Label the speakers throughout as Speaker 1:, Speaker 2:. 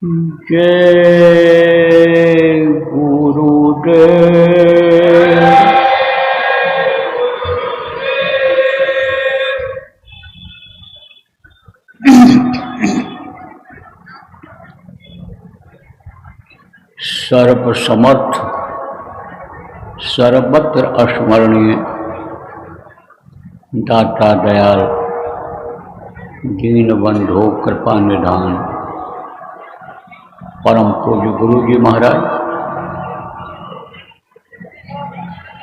Speaker 1: जय गुरुदेव। सर्वसमर्थ सर्वत्र अस्मरणीय दाता दयाल दीन बंधु कृपा निधान परम पूज्य गुरु जी महाराज,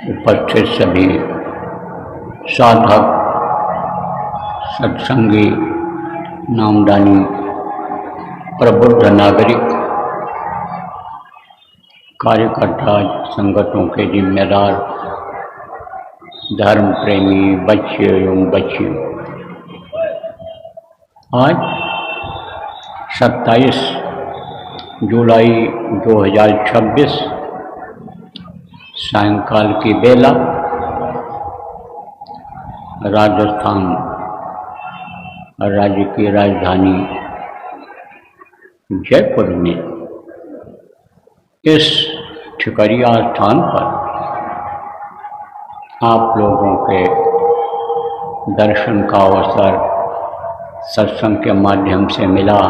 Speaker 1: उपस्थित सभी साधक सत्संगी नामदानी प्रबुद्ध नागरिक कार्यकर्ता संगठनों के जिम्मेदार धर्म प्रेमी बच्चे एवं बच्चियों, आज 27 जुलाई 2026 सायंकाल की बेला राजस्थान राज्य की राजधानी जयपुर में इस ठिकरिया स्थान पर आप लोगों के दर्शन का अवसर सत्संग के माध्यम से मिला,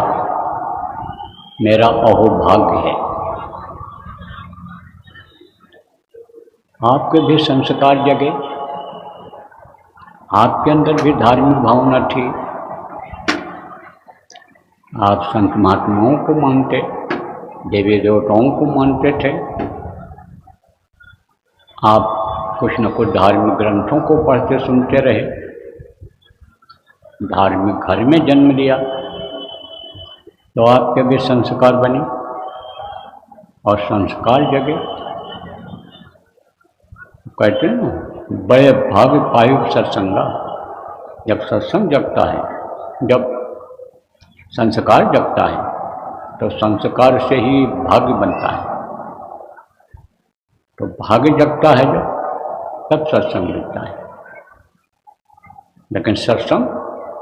Speaker 1: मेरा अहोभाग्य है। आपके भी संस्कार जगे, आपके अंदर भी धार्मिक भावना थी, आप संत महात्माओं को मानते, देवी देवताओं को मानते थे, आप कुछ न कुछ धार्मिक ग्रंथों को पढ़ते सुनते रहे, धार्मिक घर में जन्म लिया तो आपके भी संस्कार बने और संस्कार जगे। कहते हैं ना, बड़े भाग्य पायु सत्संगा। जब सत्संग जगता है, जब संस्कार जगता है तो संस्कार से ही भाग्य बनता है। तो भाग्य जगता है जब, तब सत्संग मिलता है। लेकिन सत्संग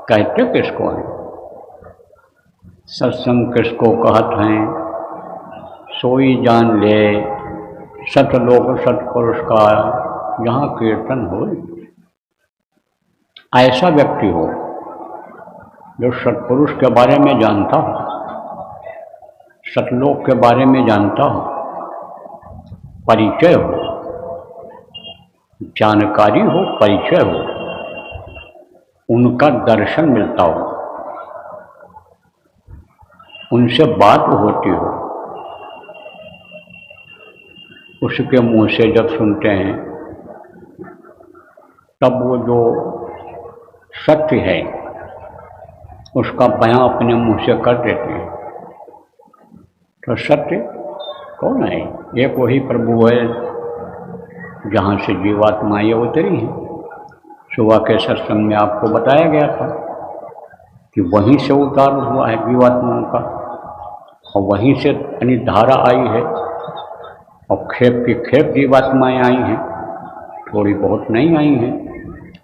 Speaker 1: कहते किसको है? सत्संग किसको कहत हैं? सोई जान ले सतलोक सतपुरुष का जहाँ कीर्तन हो। ऐसा व्यक्ति हो जो सतपुरुष के बारे में जानता हो, सतलोक के बारे में जानता हो, परिचय हो, जानकारी हो, परिचय हो, उनका दर्शन मिलता हो, उनसे बात होती हो, उसके मुंह से जब सुनते हैं तब वो जो सत्य है उसका बयां अपने मुंह से कर देते हैं। तो सत्य कौन है? एक वही प्रभु है जहाँ से जीवात्माएं उतरी हैं। सुबह के सत्संग में आपको बताया गया था कि वहीं से उतार हुआ है जीवात्माओं का, और वहीं से धारा आई है, और खेप की खेप जीवात्माएं आई हैं, थोड़ी बहुत नहीं आई हैं।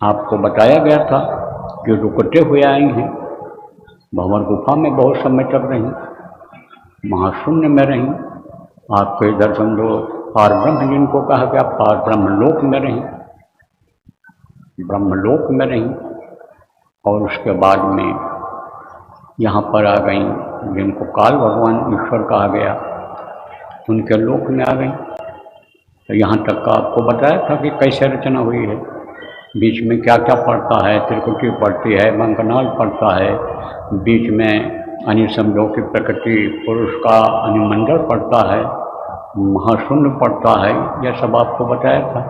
Speaker 1: आपको बताया गया था कि रुकते हुए आई हैं। भंवर गुफा में बहुत समय तक रहीं, महाशून्य में रहीं। आपके इधर समझो पार ब्रह्म जिनको कहा गया, पार ब्रह्मलोक में रहीं, ब्रह्मलोक में रहीं। और उसके बाद में यहाँ पर आ गई, जिनको काल भगवान ईश्वर कहा गया, उनके लोक में आ गई। तो यहाँ तक का आपको बताया था कि कैसे रचना हुई है, बीच में क्या क्या पड़ता है। त्रिकुटी पड़ती है, मंगनाल पड़ता है, बीच में समझो की प्रकृति पुरुष का अनुमंडल पड़ता है, महाशून्य पड़ता है, यह सब आपको बताया था।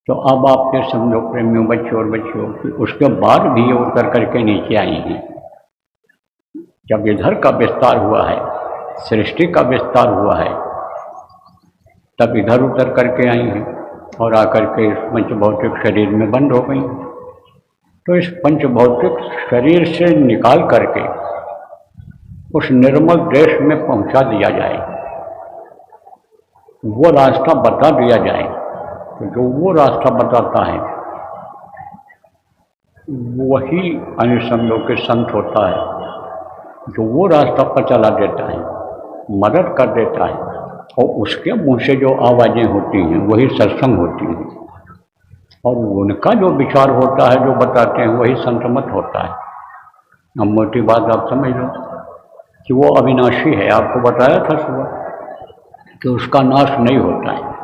Speaker 1: तो अब आपके समझो प्रेमियों बच्चों और बच्चियों की उसके बाद भी ये उतर करके नीचे आई हैं। जब इधर का विस्तार हुआ है, सृष्टि का विस्तार हुआ है, तब इधर उतर करके आई हैं और आकर के इस पंचभौतिक शरीर में बंद हो गई। तो इस पंचभौतिक शरीर से निकाल करके उस निर्मल देश में पहुंचा दिया जाए, वो रास्ता बता दिया जाए। तो जो वो रास्ता बताता है वही समझो के संत होता है, जो वो रास्ता पर चला देता है, मदद कर देता है, और उसके मुंह से जो आवाज़ें होती हैं वही सत्संग होती हैं, और उनका जो विचार होता है, जो बताते हैं, वही संतमत होता है। अब मोटी बात आप समझ लो कि वो अविनाशी है। आपको बताया था सुबह कि उसका नाश नहीं होता है।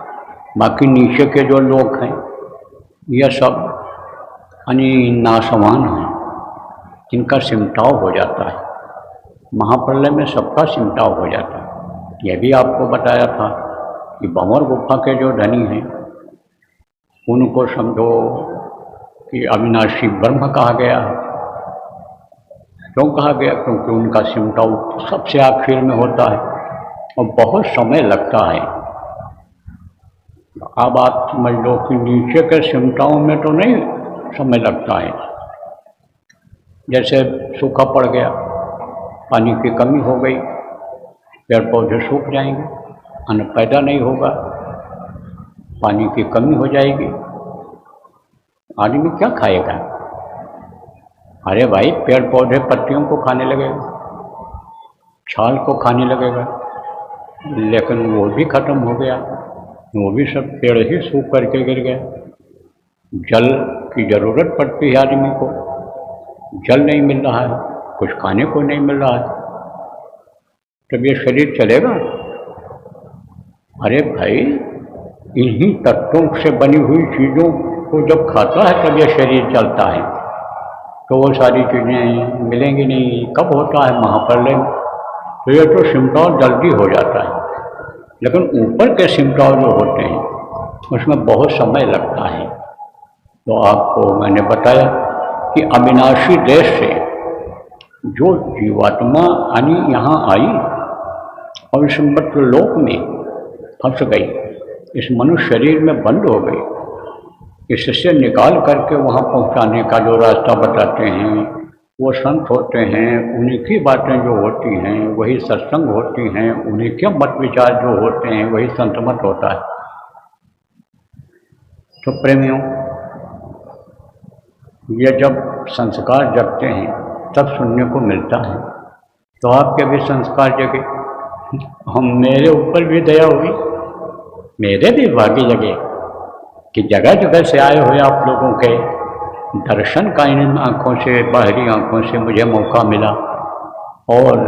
Speaker 1: बाकी नीचे के जो लोग हैं यह सब यानी नाशवान हैं, इनका सिमटाव हो जाता है। महाप्रलय में सबका सिमटाव हो जाता है। यह भी आपको बताया था कि भंवर गुफा के जो धनी हैं उनको समझो कि अविनाशी ब्रह्म कहा गया है। क्यों कहा गया? क्योंकि उनका सिमटाव सबसे आखिर में होता है और बहुत समय लगता है। अब आप समझ लो कि नीचे के सिमटाओं में तो नहीं समय लगता है। जैसे सूखा पड़ गया, पानी की कमी हो गई, पेड़ पौधे सूख जाएंगे, अन्न पैदा नहीं होगा, पानी की कमी हो जाएगी, आदमी क्या खाएगा? अरे भाई, पेड़ पौधे पत्तियों को खाने लगेगा, छाल को खाने लगेगा, लेकिन वो भी खत्म हो गया, वो भी सब पेड़ ही सूख करके गिर गए। जल की ज़रूरत पड़ती है आदमी को, जल नहीं मिल रहा है, कुछ खाने को नहीं मिल रहा है, तब ये शरीर चलेगा? अरे भाई, इन्हीं तत्वों से बनी हुई चीज़ों को जब खाता है तब ये शरीर चलता है, तो वो सारी चीज़ें मिलेंगी नहीं। कब होता है? महाप्रलय में। तो ये तो सिमटाव जल्दी हो जाता है, लेकिन ऊपर के सिमटाव जो होते हैं उसमें बहुत समय लगता है। तो आपको मैंने बताया कि अविनाशी देश से जो जीवात्मा यानी यहाँ आई और इस मृत्यु लोक में फंस गई, इस मनुष्य शरीर में बंद हो गई, इससे निकाल करके वहाँ पहुँचाने का जो रास्ता बताते हैं वो संत होते हैं। उन्हीं की बातें जो होती हैं वही सत्संग होती हैं, उन्हीं के मत विचार जो होते हैं वही संतमत होता है। तो प्रेमियों, ये जब संस्कार जगते हैं तब सुनने को मिलता है। तो आपके भी संस्कार जगे, हम मेरे ऊपर भी दया हुई, मेरे भी भाग्य जगे कि जगह जगह से आए हुए आप लोगों के दर्शन का इन आँखों से, बाहरी आँखों से मुझे मौका मिला, और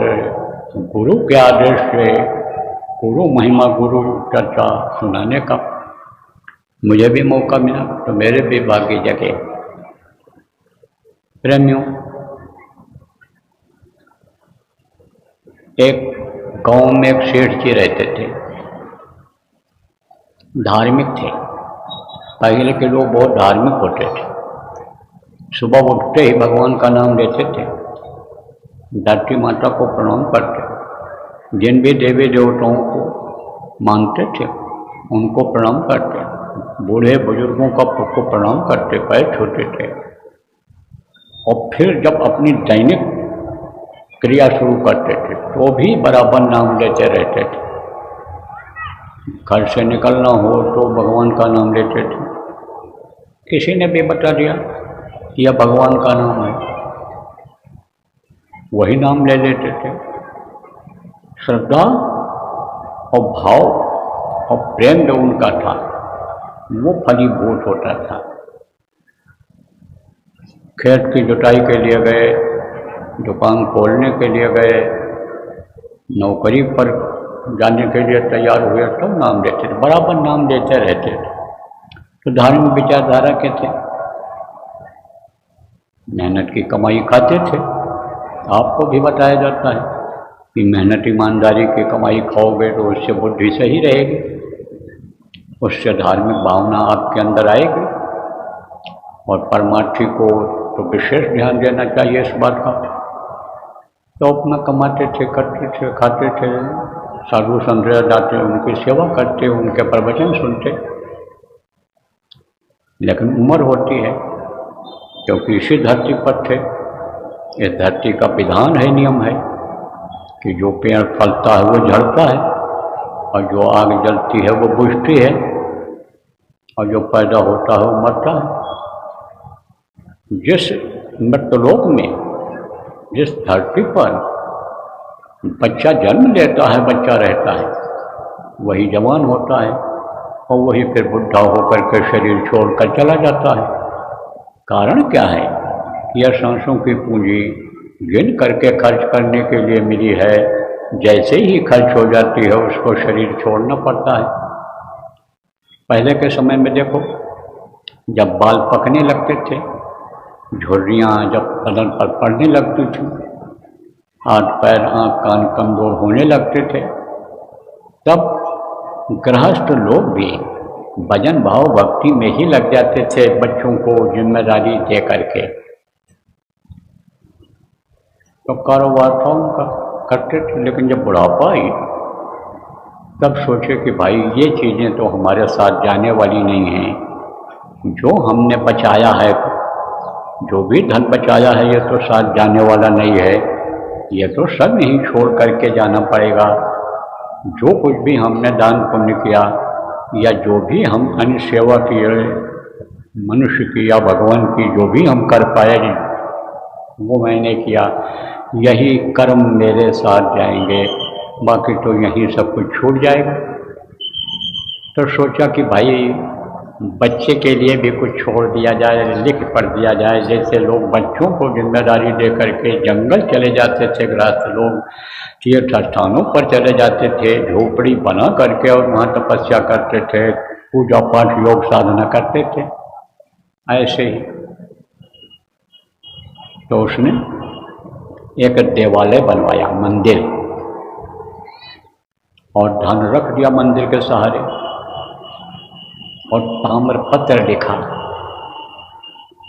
Speaker 1: गुरु के आदेश से गुरु महिमा, गुरु चर्चा सुनाने का मुझे भी मौका मिला, तो मेरे भी भाग्य जगे। प्रेमियों, एक गांव में एक सेठ जी रहते थे, धार्मिक थे। पहले के लोग बहुत धार्मिक होते थे, सुबह उठते ही भगवान का नाम लेते थे, धरती माता को प्रणाम करते, जिन भी देवी देवताओं को मानते थे उनको प्रणाम करते, बूढ़े बुजुर्गों को प्रणाम करते, पैर छूते थे, और फिर जब अपनी दैनिक क्रिया शुरू करते थे तो भी बराबर नाम लेते रहते थे। घर से निकलना हो तो भगवान का नाम लेते थे। किसी ने भी बता दिया कि यह भगवान का नाम है, वही नाम ले लेते थे। श्रद्धा और भाव और प्रेम जो उनका था वो फलीभूत होता था। खेत की जुताई के लिए गए, दुकान खोलने के लिए गए, नौकरी पर जाने के लिए तैयार हुए, तो नाम लेते थे, बराबर नाम लेते रहते थे। तो धार्मिक विचारधारा के थे, मेहनत की कमाई खाते थे। आपको भी बताया जाता है कि मेहनत ईमानदारी की कमाई खाओगे तो उससे बुद्धि सही रहेगी, उससे धार्मिक भावना आपके अंदर आएगी, और परमार्थी को तो विशेष ध्यान देना चाहिए इस बात का। तो अपना कमाते थे, करते थे, खाते थे, साधु संत जाते, उनकी सेवा करते, उनके प्रवचन सुनते। लेकिन उम्र होती है, क्योंकि इसी धरती पर थे, इस धरती का विधान है, नियम है कि जो पेड़ फलता है वो झड़ता है, और जो आग जलती है वो बुझती है, और जो पैदा होता है वो मरता है। जिस मृत्युलोक में, जिस धरती पर बच्चा जन्म लेता है, बच्चा रहता है, वही जवान होता है और वही फिर बुढ़ा होकर के शरीर छोड़कर चला जाता है। कारण क्या है? यह सांसों की पूंजी गिन करके खर्च करने के लिए मिली है, जैसे ही खर्च हो जाती है उसको शरीर छोड़ना पड़ता है। पहले के समय में देखो, जब बाल पकने लगते थे, झुर्रियाँ जब बदन पर पड़ने लगती थी, हाथ पैर आँख कान कमज़ोर होने लगते थे, तब गृहस्थ लोग भी भजन भाव भक्ति में ही लग जाते थे, बच्चों को जिम्मेदारी दे करके। तो कारोबार था उनका, करते थे। लेकिन जब बुढ़ापा आई तब सोचे कि भाई ये चीज़ें तो हमारे साथ जाने वाली नहीं हैं। जो हमने बचाया है, जो भी धन बचाया है, ये तो साथ जाने वाला नहीं है, ये तो सब यहीं छोड़ करके जाना पड़ेगा। जो कुछ भी हमने दान पुण्य किया या जो भी हम अन्य सेवा किए, मनुष्य की या भगवान की जो भी हम कर पाए वो मैंने किया, यही कर्म मेरे साथ जाएंगे, बाकी तो यहीं सब कुछ छूट जाएगा। तो सोचा कि भाई बच्चे के लिए भी कुछ छोड़ दिया जाए, लिख पढ़ दिया जाए। जैसे लोग बच्चों को जिम्मेदारी दे करके जंगल चले जाते थे, गृहस्थ लोग तीर्थ स्थानों पर चले जाते थे, झोपड़ी बना करके और वहाँ तपस्या करते थे, पूजा पाठ योग साधना करते थे, ऐसे ही। तो उसने एक देवालय बनवाया, मंदिर, और धन रख दिया मंदिर के सहारे, और ताम्रपत्र लिखा।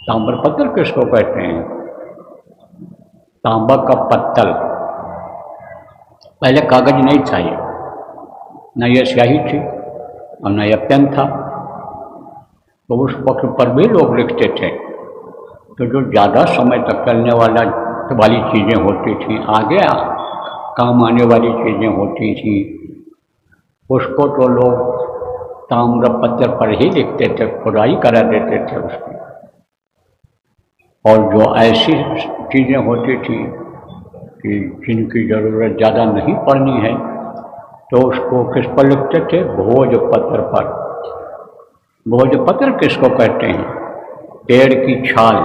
Speaker 1: ताम्रपत्र किसको कहते हैं? तांबा का पत्तल। पहले कागज नहीं था, ये न ये स्याही थी और न यह पेन था, तो उस वक्त पर भी लोग लिखते थे। तो जो ज़्यादा समय तक चलने वाली चीज़ें होती थी, आगे काम आने वाली चीज़ें होती थी, उसको तो लोग ताम्रपत्र पर ही लिखते थे, खुदाई करा देते थे उसकी। और जो ऐसी चीज़ें होती थी कि जिनकी ज़रूरत ज़्यादा नहीं पड़नी है, तो उसको किस पर लिखते थे? भोजपत्र पर। भोजपत्र किसको कहते हैं? पेड़ की छाल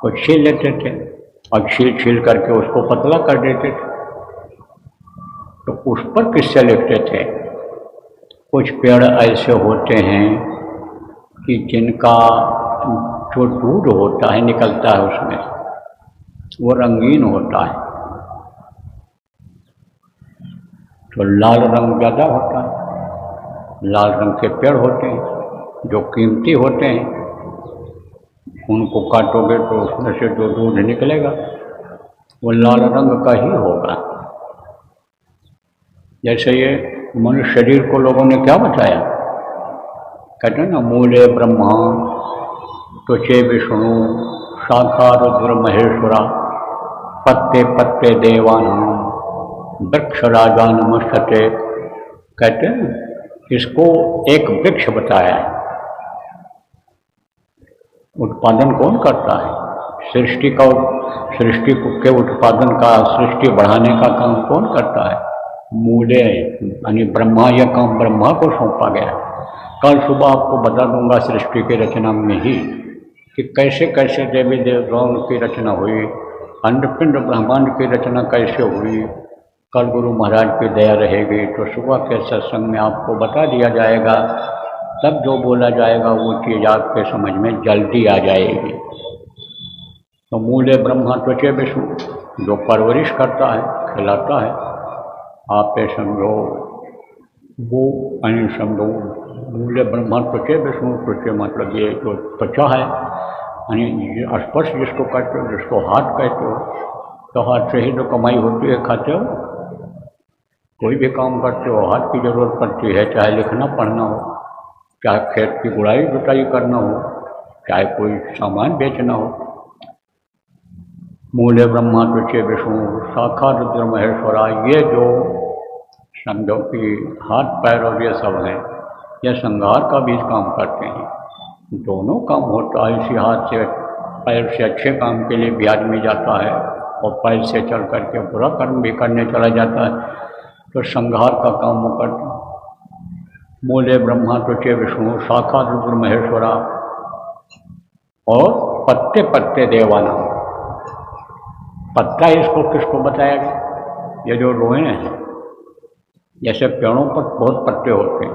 Speaker 1: को छील लेते थे और छील करके उसको पतला कर देते थे। तो उस पर किससे लिखते थे? कुछ पेड़ ऐसे होते हैं कि जिनका जो दूध होता है, निकलता है उसमें, वो रंगीन होता है, तो लाल रंग ज़्यादा होता है। लाल रंग के पेड़ होते हैं जो कीमती होते हैं, उनको काटोगे तो उसमें से जो दूध निकलेगा वो लाल रंग का ही होगा। जैसे ये मनुष्य शरीर को लोगों ने क्या बताया? कहते हैं ना, मूले ब्रह्मा त्वचे विष्णु शाखा रुद्र महेश्वरा पत्ते पत्ते देवानाम वृक्ष राजा नमस्ते। कहते हैं इसको एक वृक्ष बताया है। उत्पादन कौन करता है? सृष्टि के उत्पादन का, सृष्टि बढ़ाने का काम कौन करता है? मूले यानी ब्रह्मा। यह काम ब्रह्मा को सौंपा गया। कल सुबह आपको बता दूंगा सृष्टि की रचना में ही कि कैसे कैसे देवी देवताओं की रचना हुई, अंडपिंड ब्रह्मांड की रचना कैसे हुई। कल गुरु महाराज की दया रहेगी तो सुबह के सत्संग में आपको बता दिया जाएगा। तब जो बोला जाएगा वो चीज़ आपके समझ में जल्दी आ जाएगी। तो मूले ब्रह्मा त्वचे विष्णु, जो परवरिश करता है, खिलाता है, आप ये समझो वो अन्य समझो। मूले ब्रह्मा त्वचे विष्णु, त्वचे मतलब ये जो त्वचा है, यानी स्पर्श जिसको कहते हो, जिसको हाथ कहते हो, तो हाथ से ही तो कमाई होती है, खाते हो, कोई भी काम करते हो हाथ की ज़रूरत पड़ती है, चाहे लिखना पढ़ना हो, चाहे खेत की गुड़ाई जुताई करना हो, चाहे कोई सामान बेचना हो। मूले ब्रह्मा त्वचे विष्णु शाखा रुद्र महेश्वरा, ये जो समझो कि हाथ पैर और ये सब हैं, यह श्रृंगार का भी काम करते हैं। दोनों काम होता है इसी हाथ से पैर से। अच्छे काम के लिए भी आदमी जाता है और पैर से चल करके बुरा कर्म भी करने चला जाता है तो संहार का काम वो करते। मूले ब्रह्मा तुचे विष्णु शाखा रुद्र महेश्वरा, और पत्ते पत्ते देवाना। पत्ता इसको किसको बताया गया? ये जो रोए हैं, जैसे पेड़ों पर बहुत पत्ते होते हैं,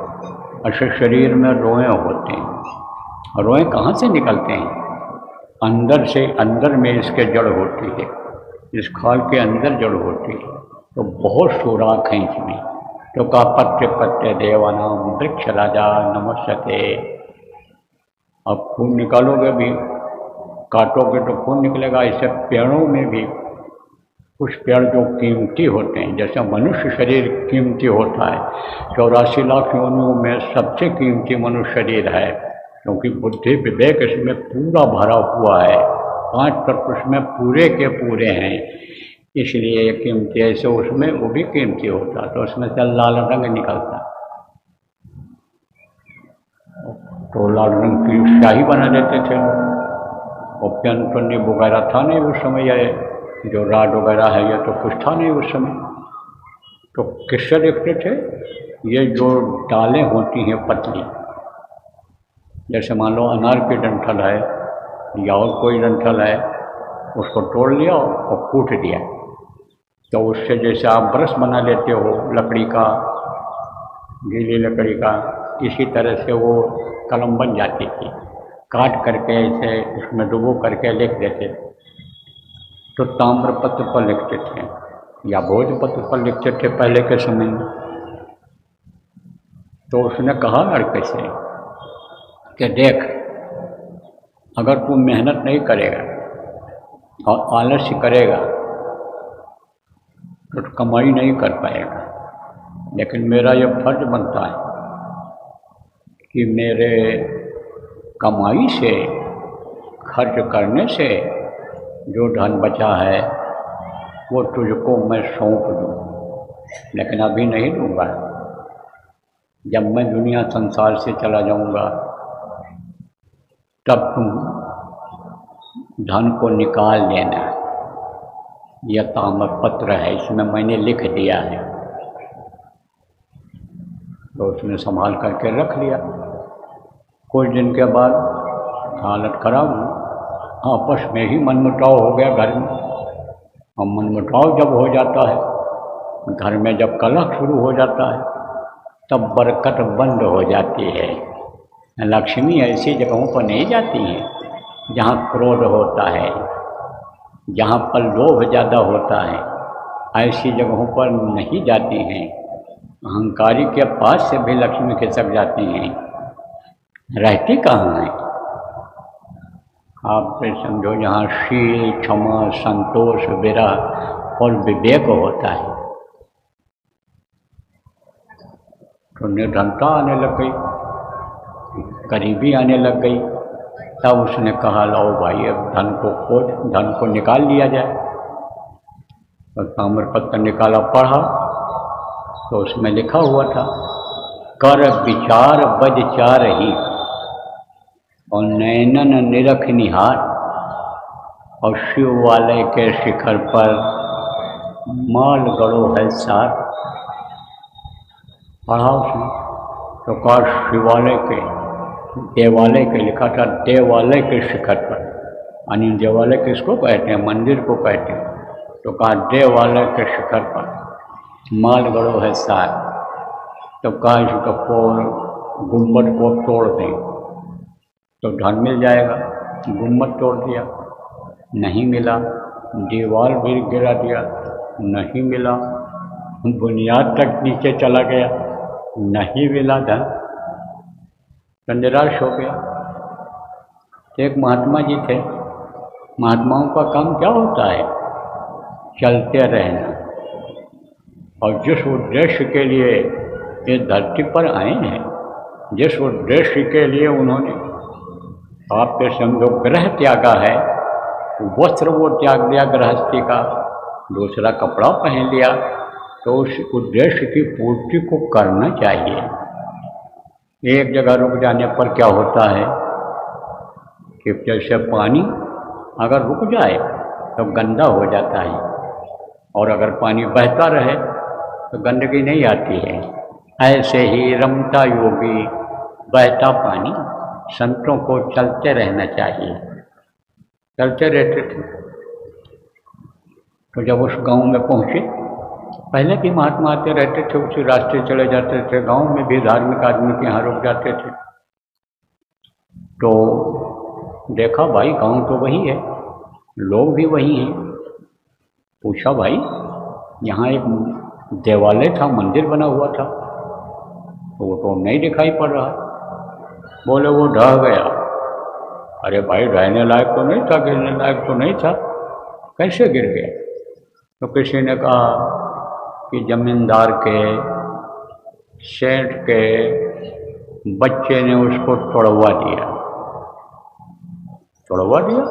Speaker 1: ऐसे शरीर में रोए होते हैं। रोए कहाँ से निकलते हैं? अंदर से, अंदर में इसके जड़ होती है, इस खाल के अंदर जड़ होती है, तो बहुत सुराख हैं इसमें। तो का पत्ते पत्ते देवानाम वृक्ष राजा नमस्ते। अब खून निकालोगे भी, काटोगे तो खून निकलेगा। इससे पेड़ों में भी कुछ पेड़ जो कीमती होते हैं, जैसे मनुष्य शरीर कीमती होता है, 84 लाख योनियों में सबसे कीमती मनुष्य शरीर है, क्योंकि बुद्धि विवेक इसमें पूरा भरा हुआ है, 5 तत्व इसमें पूरे के पूरे हैं, इसलिए ये कीमती। ऐसे उसमें वो भी कीमती होता, तो उसमें से लाल रंग निकलता, तो लाल रंग की स्याही बना देते थे लोग। और पेन तो नींब वगैरह था नहीं उस समय, ये जो राड वगैरह है ये तो कुछ था नहीं उस समय, तो किससे देखते थे? ये जो डालें होती हैं पतली, जैसे मान लो अनार की डंठल है या और कोई डंठल है, उसको तोड़ लिया और कूट दिया, तो उससे जैसे आप ब्रश बना लेते हो लकड़ी का, गीली लकड़ी का, इसी तरह से वो कलम बन जाती थी। काट करके ऐसे उसमें डुबो करके लिख देते, तो ताम्रपत्र पर लिखते थे या भोजपत्र पर लिखते थे पहले के समय में। तो उसने कहा लड़के से कि देख, अगर तू मेहनत नहीं करेगा और आलस्य करेगा तो कमाई नहीं कर पाएगा, लेकिन मेरा ये फर्ज बनता है कि मेरे कमाई से, खर्च करने से जो धन बचा है वो तुझको मैं सौंप दूँ, लेकिन अभी नहीं दूँगा। जब मैं दुनिया संसार से चला जाऊँगा तब तुम धन को निकाल लेना। यह ताम्रपत्र है, इसमें मैंने लिख दिया है। तो उसने संभाल करके रख लिया। कुछ दिन के बाद हालत खराब हुई, आपस में ही मनमुटाव हो गया घर में। और मनमुटाव जब हो जाता है घर में, जब कलह शुरू हो जाता है, तब बरकत बंद हो जाती है। लक्ष्मी ऐसी जगहों पर नहीं जाती है जहाँ क्रोध होता है, जहाँ पर लोभ ज़्यादा होता है, ऐसी जगहों पर नहीं जाती हैं। अहंकारी के पास से भी लक्ष्मी खिसक जाती हैं, रहती कहाँ है? आप समझो जहाँ शील, क्षमा, संतोष, विरह और विवेक होता है, तो निर्धनता आने लग गई, गरीबी आने लग गई। तब उसने कहा लाओ भाई अब धन को खोज, धन को निकाल लिया जाए। तो ताम्रपत्र निकाला, पढ़ा, तो उसमें लिखा हुआ था कर विचार बज चार ही और नैनन निरख निहार और शिव वाले के शिखर पर माल गड़ो है सार। पढ़ा उसने तो कहा शिवालय के, देवालय के, लिखा था देवालय के शिखर पर, यानी देवालय किसको कहते हैं? मंदिर को कहते हैं। तो कहा देवालय के शिखर पर माल गड़ो है सार। तो कहा इसको गुम्बद को तोड़ दें तो धन मिल जाएगा। गुम्बद तोड़ दिया, नहीं मिला। दीवार भी गिरा दिया, नहीं मिला। बुनियाद तक नीचे चला गया, नहीं मिला धन, तो निराश हो गया। एक महात्मा जी थे, महात्माओं का काम क्या होता है? चलते रहना। और जिस उद्देश्य के लिए ये धरती पर आए हैं, जिस उद्देश्य के लिए उन्होंने आप पे समझो ग्रह त्यागा है, वस्त्र वो त्याग दिया गृहस्थी का, दूसरा कपड़ा पहन लिया, तो उस उद्देश्य की पूर्ति को करना चाहिए। एक जगह रुक जाने पर क्या होता है कि जैसे पानी अगर रुक जाए तो गंदा हो जाता है, और अगर पानी बहता रहे तो गंदगी नहीं आती है। ऐसे ही रमता योगी बहता पानी, संतों को चलते रहना चाहिए। चलते रहते थे। तो जब उस गांव में पहुँचे, पहले भी महात्मा आते रहते थे, उसी रास्ते चले जाते थे, गांव में भी धार्मिक आदमी के यहाँ रुक जाते थे। तो देखा भाई गांव तो वही है, लोग भी वही हैं। पूछा भाई यहाँ एक देवालय था, मंदिर बना हुआ था, तो वो तो नहीं दिखाई पड़ रहा। बोले वो ढह गया। अरे भाई रहने लायक तो नहीं था, गिरने लायक तो नहीं था, कैसे गिर गया? तो किसी ने कहा कि जमींदार के सेठ के बच्चे ने उसको तोड़वा दिया। तोड़वा दिया?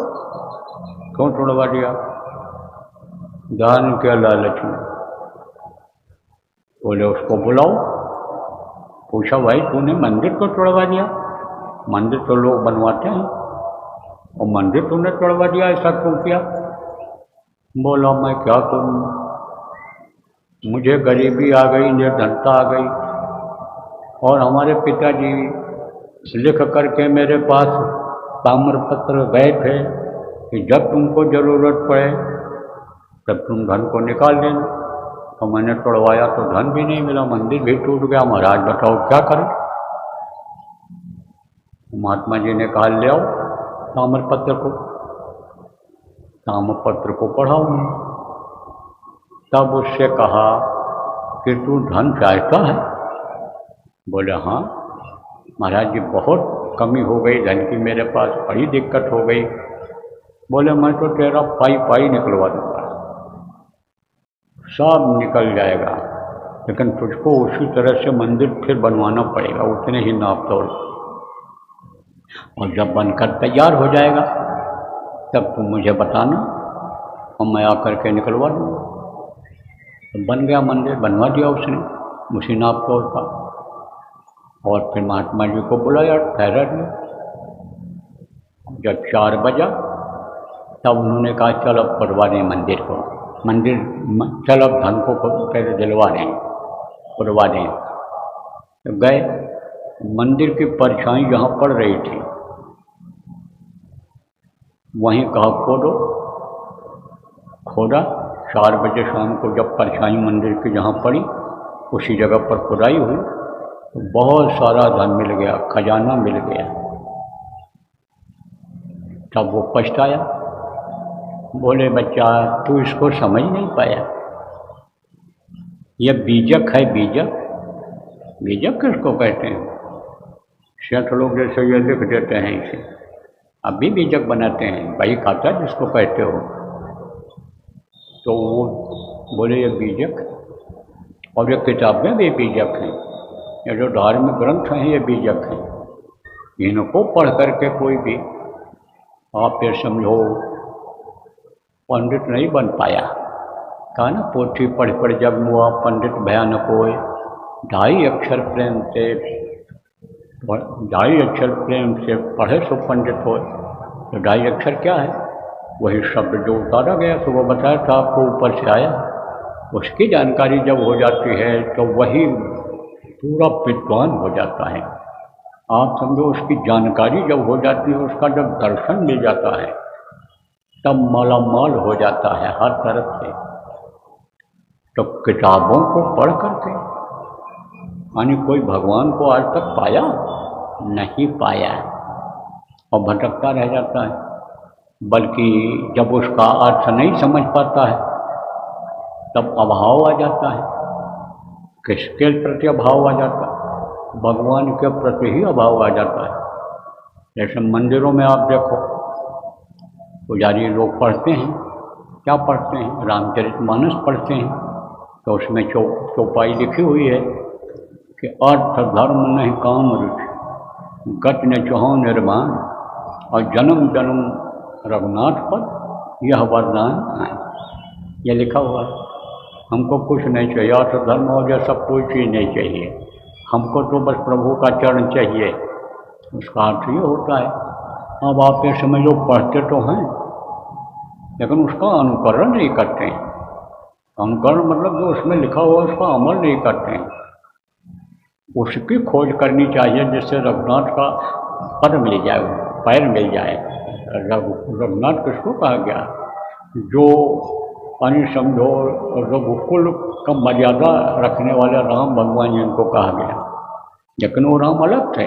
Speaker 1: क्यों तोड़वा दिया? दान के लालच में। बोले उसको बुलाओ। पूछा भाई तूने मंदिर को तोड़वा दिया? मंदिर तो लोग बनवाते हैं, और मंदिर तूने तोड़वा दिया, ऐसा क्यों किया? बोला मैं क्या करूँ, मुझे गरीबी आ गई, निर्धनता आ गई, और हमारे पिताजी लिख करके मेरे पास ताम्रपत्र गए थे कि जब तुमको ज़रूरत पड़े तब तुम धन को निकाल देना। तो मैंने तोड़वाया तो धन भी नहीं मिला, मंदिर भी टूट गया, महाराज बताओ क्या करूं? महात्मा जी ने कहा ले आओ ताम्रपत्र को। ताम्रपत्र को पढ़ाओ। तब उससे कहा कि तू धन चाहता है? बोले हाँ महाराज जी बहुत कमी हो गई धन की, मेरे पास बड़ी दिक्कत हो गई। बोले मैं तो तेरा पाई पाई निकलवा दूंगा, सब निकल जाएगा, लेकिन तुझको उसी तरह से मंदिर फिर बनवाना पड़ेगा, उतने ही नाप तोड़, और जब बनकर तैयार हो जाएगा तब तुम मुझे बताना और मैं आकर के निकलवा दूँगा। तो बन गया मंदिर, बनवा दिया उसने उसी नाप तोड़ का। और फिर महात्मा जी को बुलाया, ठहरा दिया। जब 4 बजा तब उन्होंने कहा चलो पुरवा दें मंदिर को, मंदिर चलो धन को पहले दिलवा दें, पुरवा दें। तो गए, मंदिर की परछाई जहाँ पड़ रही थी वहीं कहा खोदो। खोदा। 4 बजे शाम को जब परछाई मंदिर की जहाँ पड़ी उसी जगह पर खुदाई हुई तो बहुत सारा धन मिल गया, खजाना मिल गया। तब वो पछताया। बोले बच्चा तू इसको समझ नहीं पाया, यह बीजक है। बीजक, बीजक किसको कहते हैं? सेठ लोग जैसे ये लिख देते हैं इसे, अब भी बीजक बनाते हैं, भाई खाता जिसको कहते हो। तो वो बोले ये बीजक, और ये किताबें भी बीजक हैं, ये जो धार्मिक ग्रंथ हैं ये बीजक हैं। इनको पढ़ करके कोई भी आप ये समझो पंडित नहीं बन पाया। कहा ना पोथी पढ़ पढ़ जब हुआ पंडित भयानक होए, 2.5 अक्षर प्रेम से 2.5 अक्षर प्रेम से पढ़े सो पंडित हो। तो 2.5 अक्षर क्या है? वही शब्द जो उतारा गया तो वो बताया था आपको, ऊपर से आया। उसकी जानकारी जब हो जाती है तो वही पूरा विद्वान हो जाता है। आप समझो उसकी जानकारी जब हो जाती है, उसका जब दर्शन मिल जाता है तब मालामाल हो जाता है हर तरफ से। तो किताबों को पढ़ करके यानी कोई भगवान को आज तक पाया नहीं पाया और भटकता रह जाता है। बल्कि जब उसका अर्थ नहीं समझ पाता है तब अभाव आ जाता है। किसके प्रति अभाव आ जाता है? भगवान के प्रति ही अभाव आ जाता है। जैसे मंदिरों में आप देखो पुजारी लोग पढ़ते हैं, क्या पढ़ते हैं? रामचरितमानस पढ़ते हैं। तो उसमें चौपाई लिखी हुई है कि अर्थ धर्म नहीं काम रुचि, गत न चहो निर्माण, और जन्म जन्म रघुनाथ पर यह वरदान आए। यह लिखा हुआ है। हमको कुछ नहीं चाहिए, अर्थ धर्म और यह सब कोई चीज़ नहीं चाहिए, हमको तो बस प्रभु का चरण चाहिए। उसका अर्थ ये होता है। अब आप ये समझ लो पढ़ते तो हैं लेकिन उसका अनुकरण नहीं करते हैं। अनुकरण मतलब जो उसमें लिखा हुआ उसका अमल नहीं करते हैं। उसकी खोज करनी चाहिए जिससे रघुनाथ का पद मिल जाए, पैर मिल जाए। रघुनाथ किसको कहा गया? जो यानी समझो रघुकुल का मर्यादा रखने वाले राम भगवान जिनको कहा गया, लेकिन वो राम अलग थे।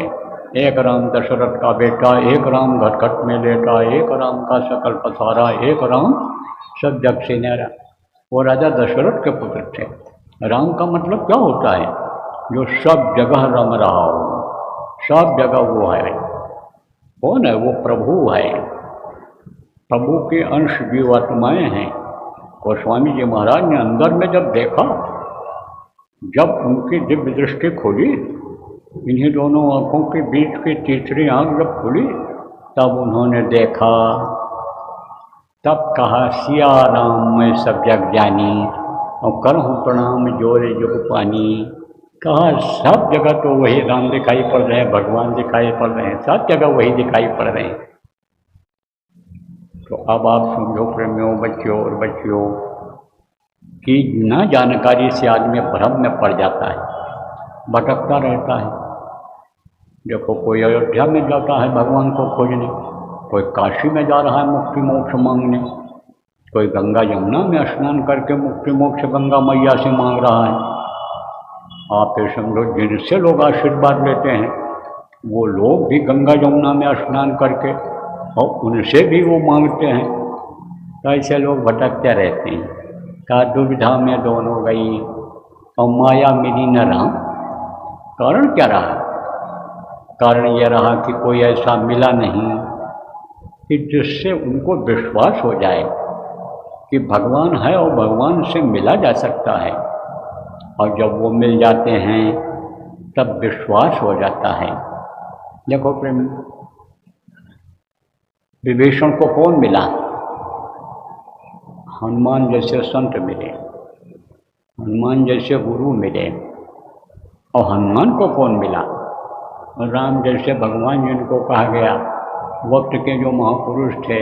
Speaker 1: एक राम दशरथ का बेटा, एक राम घटघट में लेटा, एक राम का सकल पसारा, एक राम सब जग से न्यारा। वो राजा दशरथ के पुत्र थे। राम का मतलब क्या होता है? जो सब जगह रम रहा हो, सब जगह वो है। कौन है? वो प्रभु है। प्रभु के अंश जीवात्माएं हैं। गोस्वामी जी महाराज ने अंदर में जब देखा, जब उनकी दिव्य दृष्टि खुली, इन्हीं दोनों आंखों के बीच की तीसरी आंख जब खुली, तब उन्होंने देखा, तब कहा सिया राम मैं सब जग जानी, और करहूँ प्रणाम जोरे जुग पानी। कहा सब जगह तो वही राम दिखाई पड़ रहे हैं, भगवान दिखाई पड़ रहे हैं, सब जगह वही दिखाई पड़ रहे हैं। तो अब आप समझो प्रेमियों, बच्चियों और बच्चियों, कि न जानकारी से आदमी भ्रम में पड़ जाता है, भटकता रहता है। देखो कोई अयोध्या में जाता है भगवान को खोजने, कोई काशी में जा रहा है मुक्ति मोक्ष मांगने, कोई गंगा यमुना में स्नान करके मुक्ति मोक्ष गंगा मैया से मांग रहा है। आप ये समझो जिनसे लोग आशीर्वाद लेते हैं वो लोग भी गंगा यमुना में स्नान करके और उनसे भी वो मांगते हैं। तो ऐसे लोग भटकते रहते हैं। का दुविधा में दोनों गई और माया मिली न राम। कारण क्या रहा? कारण यह रहा कि कोई ऐसा मिला नहीं कि जिससे उनको विश्वास हो जाए कि भगवान है और भगवान से मिला जा सकता है। और जब वो मिल जाते हैं तब विश्वास हो जाता है। देखो प्रेम, विभीषण को कौन मिला? हनुमान जैसे संत मिले, हनुमान जैसे गुरु मिले। और हनुमान को कौन मिला? राम जैसे भगवान जिनको कहा गया, वक्त के जो महापुरुष थे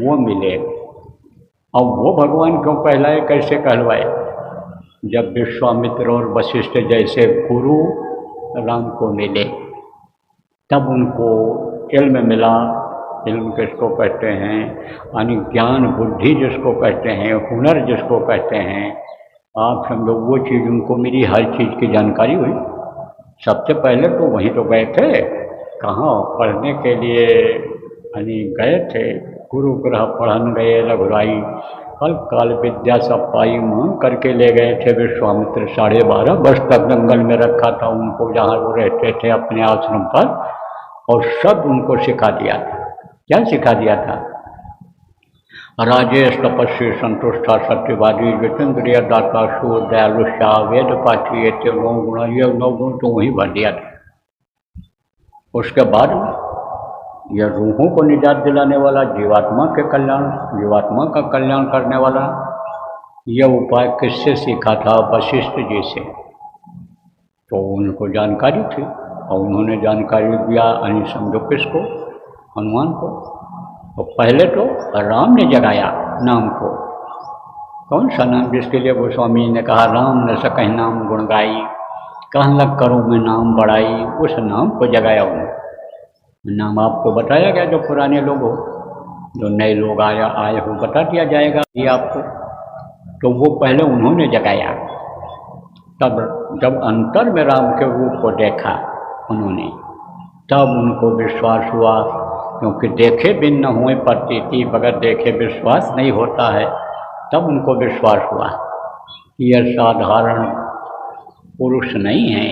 Speaker 1: वो मिले। और वो भगवान क्यों कहलाए, कैसे कहलवाए? जब विश्वामित्र और वशिष्ठ जैसे गुरु राम को मिले तब उनको इल्म मिला। इल्म किसको कहते हैं? यानी ज्ञान बुद्धि जिसको कहते हैं, हुनर जिसको कहते हैं। आप समझो वो चीज़ उनको मिली, हर चीज़ की जानकारी हुई। सबसे पहले तो वहीं तो गए थे, कहाँ पढ़ने के लिए यानी गए थे, गुरु ग्रह पढ़न गए रघुराई, कल काल विद्या सब पाई मांग करके ले गए थे विश्वामित्र। 12.5 वर्ष तक जंगल में रखा था उनको, जहाँ वो रहते थे अपने आश्रम पर, और सब उनको सिखा दिया था। क्या सिखा दिया था? राजेश तपस्वी संतुष्टा सत्यवादी जितेंद्रिय दाता शूर दयालु शाह वेद पाठी, ये 9 गुण, ये 9 गुण तो वहीं भर दिया था। उसके बाद यह रूहों को निजात दिलाने वाला, जीवात्मा के कल्याण, जीवात्मा का कल्याण करने वाला, यह उपाय किससे सीखा था? वशिष्ठ जी से। तो उनको जानकारी थी और उन्होंने जानकारी दिया, यानी समझो किसको? हनुमान को। तो पहले तो राम ने जगाया नाम को। कौन सा नाम? जिसके लिए गोस्वामी ने कहा राम न सकह नाम गुण गाई, कहन लग करूँ मैं नाम बढ़ाई। उस नाम को जगाया उन्होंने। नाम आपको बताया गया, जो पुराने लोग हो, जो नए लोग आए हो बता दिया जाएगा ये आपको। तो वो पहले उन्होंने जगाया। तब जब अंतर में राम के रूप को देखा उन्होंने, तब उनको विश्वास हुआ। क्योंकि देखे बिन न हुए प्रतीति, बगैर देखे विश्वास नहीं होता है। तब उनको विश्वास हुआ कि यह साधारण पुरुष नहीं है,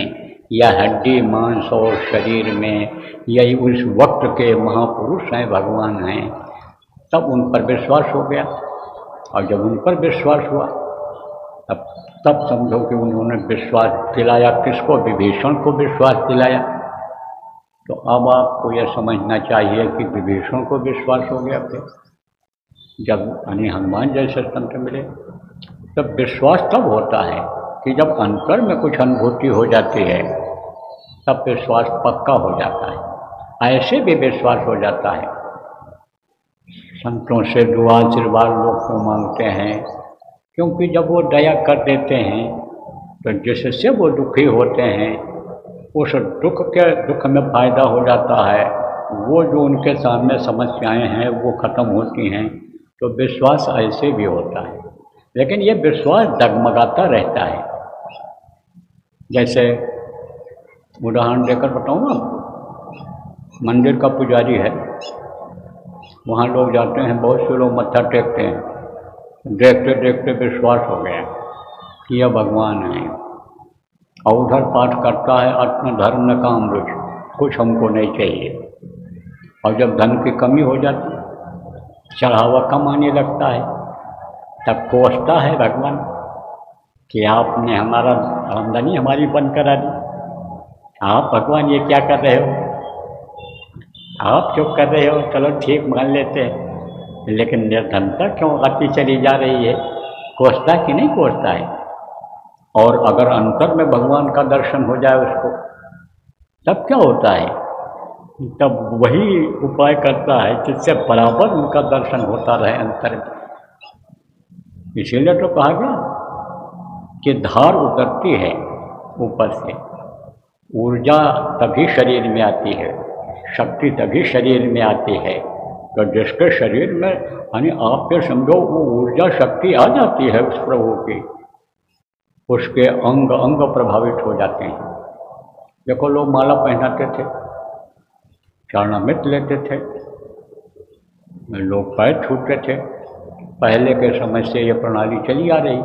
Speaker 1: यह हड्डी मांस और शरीर में यही उस वक्त के महापुरुष हैं, भगवान हैं। तब उन पर विश्वास हो गया। और जब उन पर विश्वास हुआ तब समझो कि उन्होंने विश्वास दिलाया किसको? विभीषण को विश्वास दिलाया। तो अब आपको यह समझना चाहिए कि विभीषण को विश्वास हो गया फिर जब यानी हनुमान जैसे संत मिले। तब विश्वास तब होता है कि जब अंतर में कुछ अनुभूति हो जाती है, तब विश्वास पक्का हो जाता है। ऐसे भी विश्वास हो जाता है। संतों से दुआ आशीर्वाद लोग को मांगते हैं, क्योंकि जब वो दया कर देते हैं तो जिससे वो दुखी होते हैं उस दुख में फ़ायदा हो जाता है। वो जो उनके सामने समस्याएं हैं वो ख़त्म होती हैं। तो विश्वास ऐसे भी होता है, लेकिन ये विश्वास डगमगाता रहता है। जैसे उदाहरण देकर बताऊँ ना, मंदिर का पुजारी है, वहाँ लोग जाते हैं, बहुत से लोग मत्था टेकते हैं, देखते देखते विश्वास हो गया कि यह भगवान है, और उधर पाठ करता है अपना धर्म न काम रुचि, कुछ हमको नहीं चाहिए। और जब धन की कमी हो जाती, चढ़ावा कम आने लगता है, तब कोसता है भगवान कि आपने हमारा आमदनी हमारी बंद करा दी, आप भगवान ये क्या कर रहे हो, आप चुप कर रहे हो, चलो ठीक मान लेते हैं, लेकिन निर्धनता क्यों आती चली जा रही है, कोसता कि नहीं कोसता है। और अगर अंतर में भगवान का दर्शन हो जाए उसको, तब क्या होता है, तब वही उपाय करता है जिससे बराबर उनका दर्शन होता रहे अंतर में। इसीलिए तो कहा गया कि धार उतरती है ऊपर से, ऊर्जा तभी शरीर में आती है, शक्ति तभी शरीर में आती है। तो जिसके शरीर में यानी आप ये समझो वो ऊर्जा शक्ति आ जाती है उस प्रभु की, उसके अंग अंग प्रभावित हो जाते हैं। देखो लोग माला पहनाते थे, चरणामृत लेते थे, लोग पैर छूते थे, पहले के समय से ये प्रणाली चली आ रही,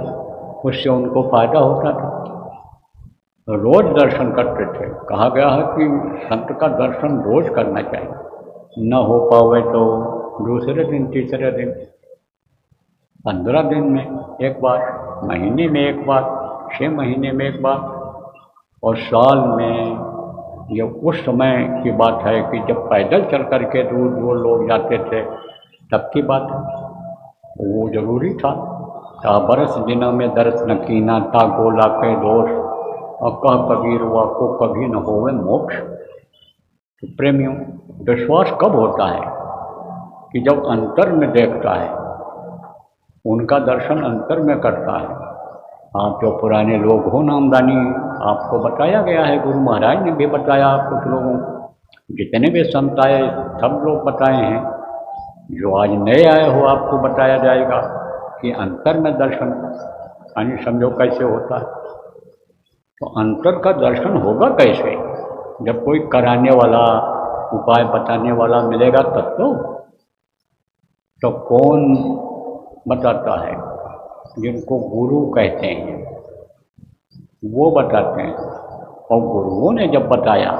Speaker 1: उससे उनको फायदा होता था, रोज दर्शन करते थे। कहा गया है कि संत का दर्शन रोज करना चाहिए, न हो पावे तो दूसरे दिन, तीसरे दिन, 15 दिन में एक बार, महीने में एक बार, 6 महीने में एक बार, और साल में। ये उस समय की बात है कि जब पैदल चल कर के दूर दूर लोग जाते थे तब की बात है, वो जरूरी था। का बरस दिनों में दर्श न कीना, ता गोला के दोष, और कह कबीर हुआ को कभी न होवे मोक्ष। तो प्रेमियों, विश्वास कब होता है कि जब अंतर में देखता है, उनका दर्शन अंतर में करता है। आप जो पुराने लोग हो नामदानी, आपको बताया गया है, गुरु महाराज ने भी बताया कुछ लोगों को, जितने भी संत आए सब लोग बताए हैं। जो आज नए आए हो आपको बताया जाएगा कि अंतर में दर्शन यानी समझो कैसे होता है। तो अंतर का दर्शन होगा कैसे, जब कोई कराने वाला, उपाय बताने वाला मिलेगा तब तो कौन बताता है, जिनको गुरु कहते हैं वो बताते हैं। और गुरुओं ने जब बताया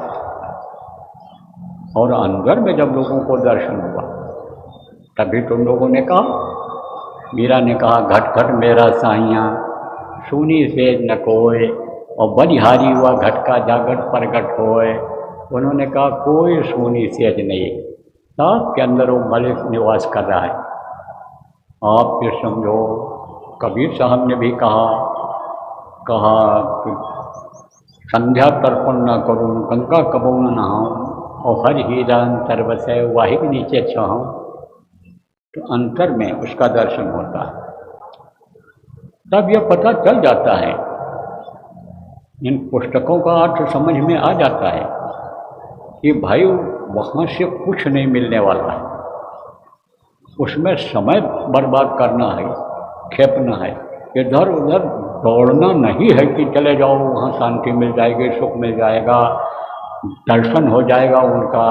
Speaker 1: और अंदर में जब लोगों को दर्शन हुआ, तभी तुम लोगों ने कहा, मीरा ने कहा, घट घट मेरा साइयाँ सुनी सेज न कोय, और बलिहारी हुआ घट का जागट प्रगट होए। उन्होंने कहा कोई सुनी सेज नहीं, आपके अंदर वो मलिक निवास कर रहा है। आप ये समझो, कबीर साहब ने भी कहा कि संध्या तर्पण न करूँ, गंगा कबू न नहाऊँ, और हर हीरा अंतर बसे वाहिक नीचे छाऊँ। तो अंतर में उसका दर्शन होता है, तब यह पता चल जाता है, इन पुस्तकों का अर्थ समझ में आ जाता है कि भाई वहाँ से कुछ नहीं मिलने वाला है, उसमें समय बर्बाद करना है, खेपना है, इधर उधर दौड़ना नहीं है कि चले जाओ वहाँ शांति मिल जाएगी, सुख मिल जाएगा, दर्शन हो जाएगा उनका,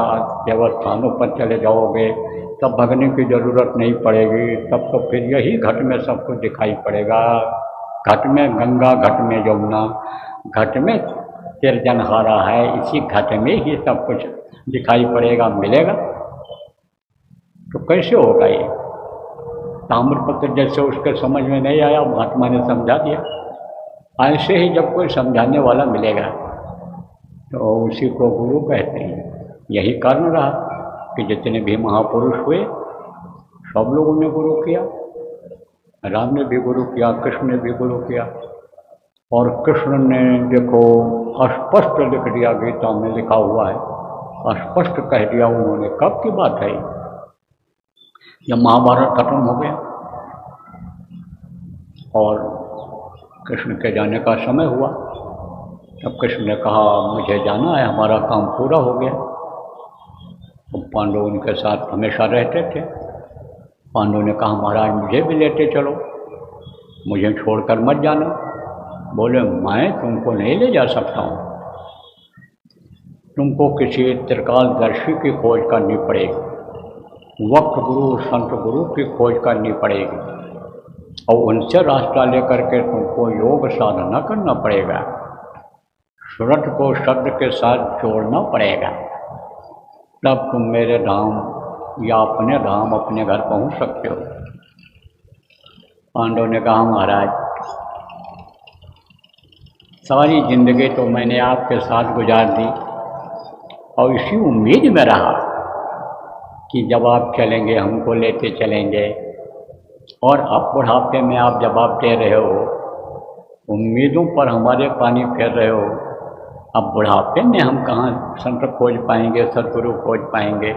Speaker 1: देवस्थानों पर चले जाओगे तब भगने की ज़रूरत नहीं पड़ेगी, तब तो फिर यही घट में सब कुछ दिखाई पड़ेगा। घट में गंगा, घट में यमुना, घट में तिरजनहारा है, इसी घट में ही सब कुछ दिखाई पड़ेगा, मिलेगा। तो कैसे होगा ये? ताम्रपत्र जैसे उसके समझ में नहीं आया, महात्मा ने समझा दिया। ऐसे ही जब कोई समझाने वाला मिलेगा तो उसी को गुरु कहते हैं। यही कारण रहा कि जितने भी महापुरुष हुए सब लोगों ने गुरु किया, राम ने भी गुरु किया, कृष्ण ने भी गुरु किया। और कृष्ण ने देखो स्पष्ट लिख दिया, गीता में लिखा हुआ है, स्पष्ट कह दिया उन्होंने। कब की बात है? जब महाभारत खत्म हो गया और कृष्ण के जाने का समय हुआ, तब कृष्ण ने कहा मुझे जाना है, हमारा काम पूरा हो गया। तो पांडव उनके साथ हमेशा रहते थे। पांडव ने कहा महाराज मुझे भी लेते चलो, मुझे छोड़कर मत जाना। बोले मैं तुमको नहीं ले जा सकता हूँ, तुमको किसी त्रिकालदर्शी की खोज करनी पड़ेगी, वक्त गुरु संत गुरु की खोज करनी पड़ेगी और उनसे रास्ता लेकर के तुमको योग साधना करना पड़ेगा, सूरत को शब्द के साथ जोड़ना पड़ेगा, तब तुम मेरे धाम या अपने धाम अपने घर पहुंच सकते हो। पांडव ने कहा महाराज सारी जिंदगी तो मैंने आपके साथ गुजार दी और इसी उम्मीद में रहा कि जब आप चलेंगे हमको लेते चलेंगे, और अब बुढ़ापे में आप जवाब दे रहे हो, उम्मीदों पर हमारे पानी फेर रहे हो। अब बुढ़ापे में हम कहाँ संत खोज पाएंगे, सदगुरु खोज पाएंगे,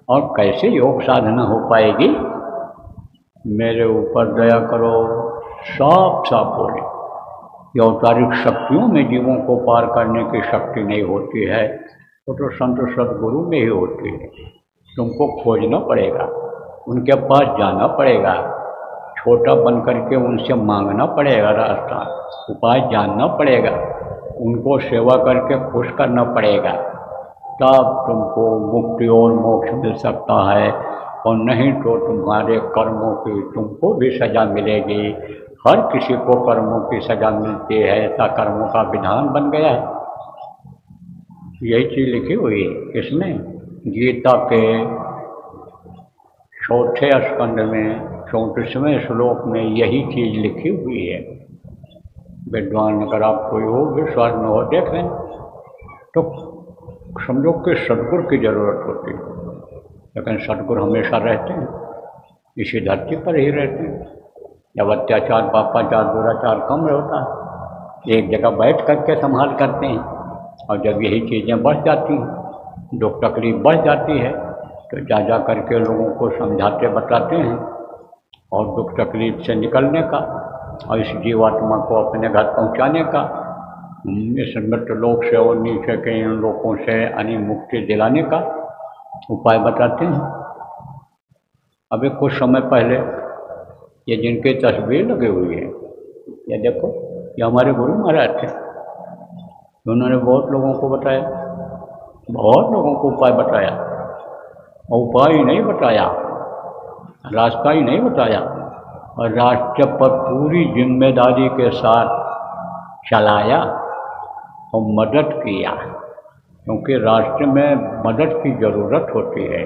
Speaker 1: और कैसे योग साधना हो पाएगी? मेरे ऊपर दया करो। साफ साफ बोले, ये औपचारिक शक्तियों में जीवों को पार करने की शक्ति नहीं होती है, तो संत सदगुरु में ही होती है। तुमको खोजना पड़ेगा, उनके पास जाना पड़ेगा, छोटा बन करके उनसे मांगना पड़ेगा रास्ता, उपाय जानना पड़ेगा, उनको सेवा करके खुश करना पड़ेगा, तब तुमको मुक्ति और मोक्ष मिल सकता है। और नहीं तो तुम्हारे कर्मों की तुमको भी सज़ा मिलेगी। हर किसी को कर्मों की सज़ा मिलती है, ऐसा कर्मों का विधान बन गया है। यही चीज़ लिखी हुई है इसमें, गीता के 4ठे स्कंद में 34वें श्लोक में यही चीज़ लिखी हुई है। विद्वान अगर आप कोई हो, विश्वास में हो, देख लें तो समझो कि सदगुरु की ज़रूरत होती है, लेकिन सदगुरु हमेशा रहते हैं, इसी धरती पर ही रहते हैं। जब अत्याचार पापाचार दुराचार कम होता है, एक जगह बैठ करके संभाल करते हैं, और जब यही चीज़ें बढ़ जाती हैं, दुख तकलीफ बढ़ जाती है, तो जा करके लोगों को समझाते बताते हैं और दुख तकलीफ से निकलने का और इस जीवात्मा को अपने घर पहुंचाने का, इस मृत लोक से और नीचे के इन लोगों से यानी मुक्ति दिलाने का उपाय बताते हैं। अभी कुछ समय पहले ये जिनकी तस्वीर लगी हुई है, ये देखो, ये हमारे गुरु महाराज थे। उन्होंने बहुत लोगों को बताया, बहुत लोगों को उपाय बताया, और उपाय ही नहीं बताया, रास्ता ही नहीं बताया, और रास्ते पर पूरी जिम्मेदारी के साथ चलाया और मदद किया, क्योंकि रास्ते में मदद की ज़रूरत होती है।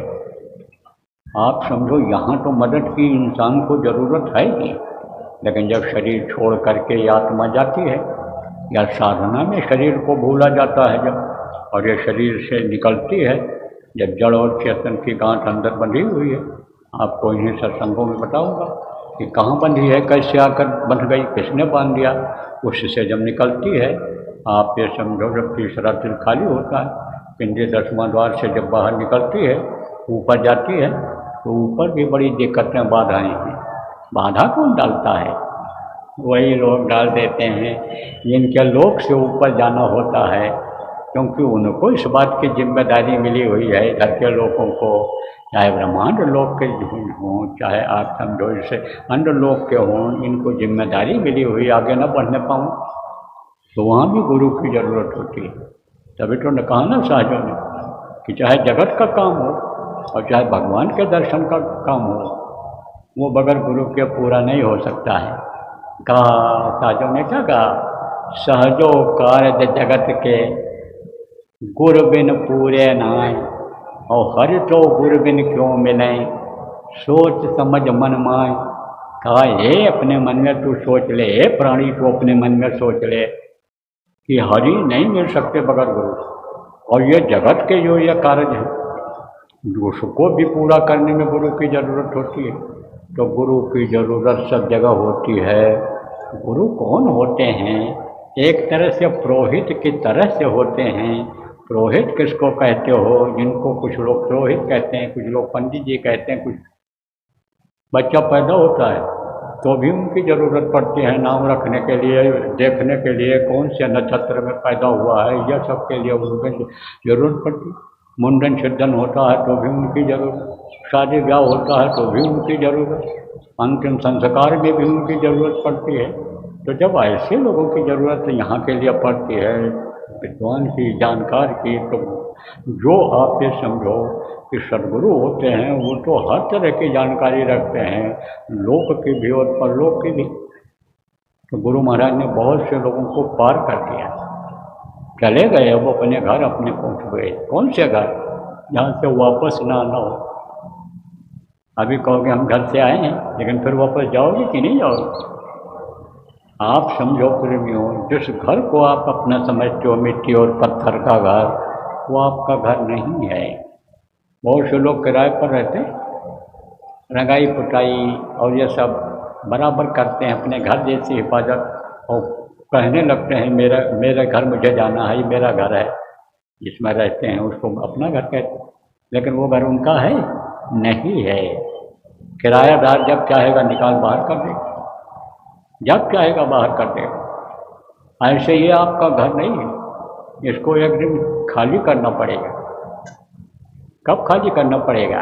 Speaker 1: आप समझो यहाँ तो मदद की इंसान को ज़रूरत है ही, लेकिन जब शरीर छोड़ करके ये आत्मा जाती है या साधना में शरीर को भूला जाता है जब, और ये शरीर से निकलती है, जब जड़ और चेतन की गांठ अंदर बंधी हुई है, आपको इन्हीं सत्संगों में बताऊंगा कि कहाँ बंधी है, कैसे आकर बंध गई, किसने बांध दिया। उससे जब निकलती है, आप ये समझो जब तीसरा दिल खाली होता है, पिंडी 10वां द्वार से जब बाहर निकलती है, ऊपर जाती है, तो ऊपर भी बड़ी दिक्कतें बाधाएँ हैं। बाधा कौन डालता है? वही लोग डाल देते हैं जिनके लोक से ऊपर जाना होता है, क्योंकि उनको इस बात की जिम्मेदारी मिली हुई है। इधर के लोगों को, चाहे ब्रह्मांड लोक के हों, चाहे आप समझो इसे अंड लोक के हों, इनको जिम्मेदारी मिली हुई, आगे न बढ़ने पाऊँ, तो वहाँ भी गुरु की ज़रूरत होती है। तभी तो न कहा ना साहजों ने कि चाहे जगत का काम हो और चाहे भगवान के दर्शन का काम हो, वो बगैर गुरु के पूरा नहीं हो सकता है। कहा साहजों ने क्या कहा, सहजो कार्य जगत के गुर बिन पूरे नाय, और हर तो गुर बिन क्यों मिले, सोच समझ मन माय। कहा ये अपने मन में तू सोच ले, हे प्राणी तू अपने मन में सोच ले कि हरि नहीं मिल सकते बगैर गुरु, और ये जगत के जो ये कार्य है उसको भी पूरा करने में गुरु की ज़रूरत होती है। तो गुरु की ज़रूरत सब जगह होती है। गुरु कौन होते हैं? एक तरह से पुरोहित की तरह से होते हैं। पुरोहित किसको कहते हो? जिनको कुछ लोग पुरोहित कहते हैं, कुछ लोग पंडित जी कहते हैं, कुछ बच्चा पैदा होता है तो भी उनकी ज़रूरत पड़ती है नाम रखने के लिए, देखने के लिए कौन से नक्षत्र में पैदा हुआ है, यह सब के लिए उनकी ज़रूरत पड़ती है। मुंडन छिद्दन होता है तो भी उनकी ज़रूरत, शादी ब्याह होता है तो भी उनकी ज़रूरत, अंतिम संस्कार में भी उनकी ज़रूरत पड़ती है। तो जब ऐसे लोगों की ज़रूरत यहाँ के लिए पड़ती है, विद्वान की, जानकार की, तो जो आप ये समझो कि सदगुरु होते हैं वो तो हर तरह की जानकारी रखते हैं, लोक की भी और परलोक की भी। तो गुरु महाराज ने बहुत से लोगों को पार कर दिया, चले गए, अब अपने घर अपने पहुँच गए। कौन से घर? जहाँ से वापस ना आना हो। अभी कहोगे हम घर से आए हैं, लेकिन फिर वापस जाओगे कि नहीं जाओगे? आप समझो प्रेमियों, जिस घर को आप अपना समझते हो मिट्टी और पत्थर का घर, वो आपका घर नहीं है। बहुत से लोग किराए पर रहते हैं, रंगाई पुताई और ये सब बराबर करते हैं, अपने घर जैसी हिफाजत, और कहने लगते हैं मेरा घर मुझे जाना है, ये मेरा घर है, जिसमें रहते हैं उसको अपना घर कहते हैं, लेकिन वो घर उनका है नहीं है। किरायादार जब चाहेगा निकाल बाहर कर देगा, जब चाहेगा बाहर कर देगा। ऐसे ये आपका घर नहीं है, इसको एक दिन खाली करना पड़ेगा। कब खाली करना पड़ेगा?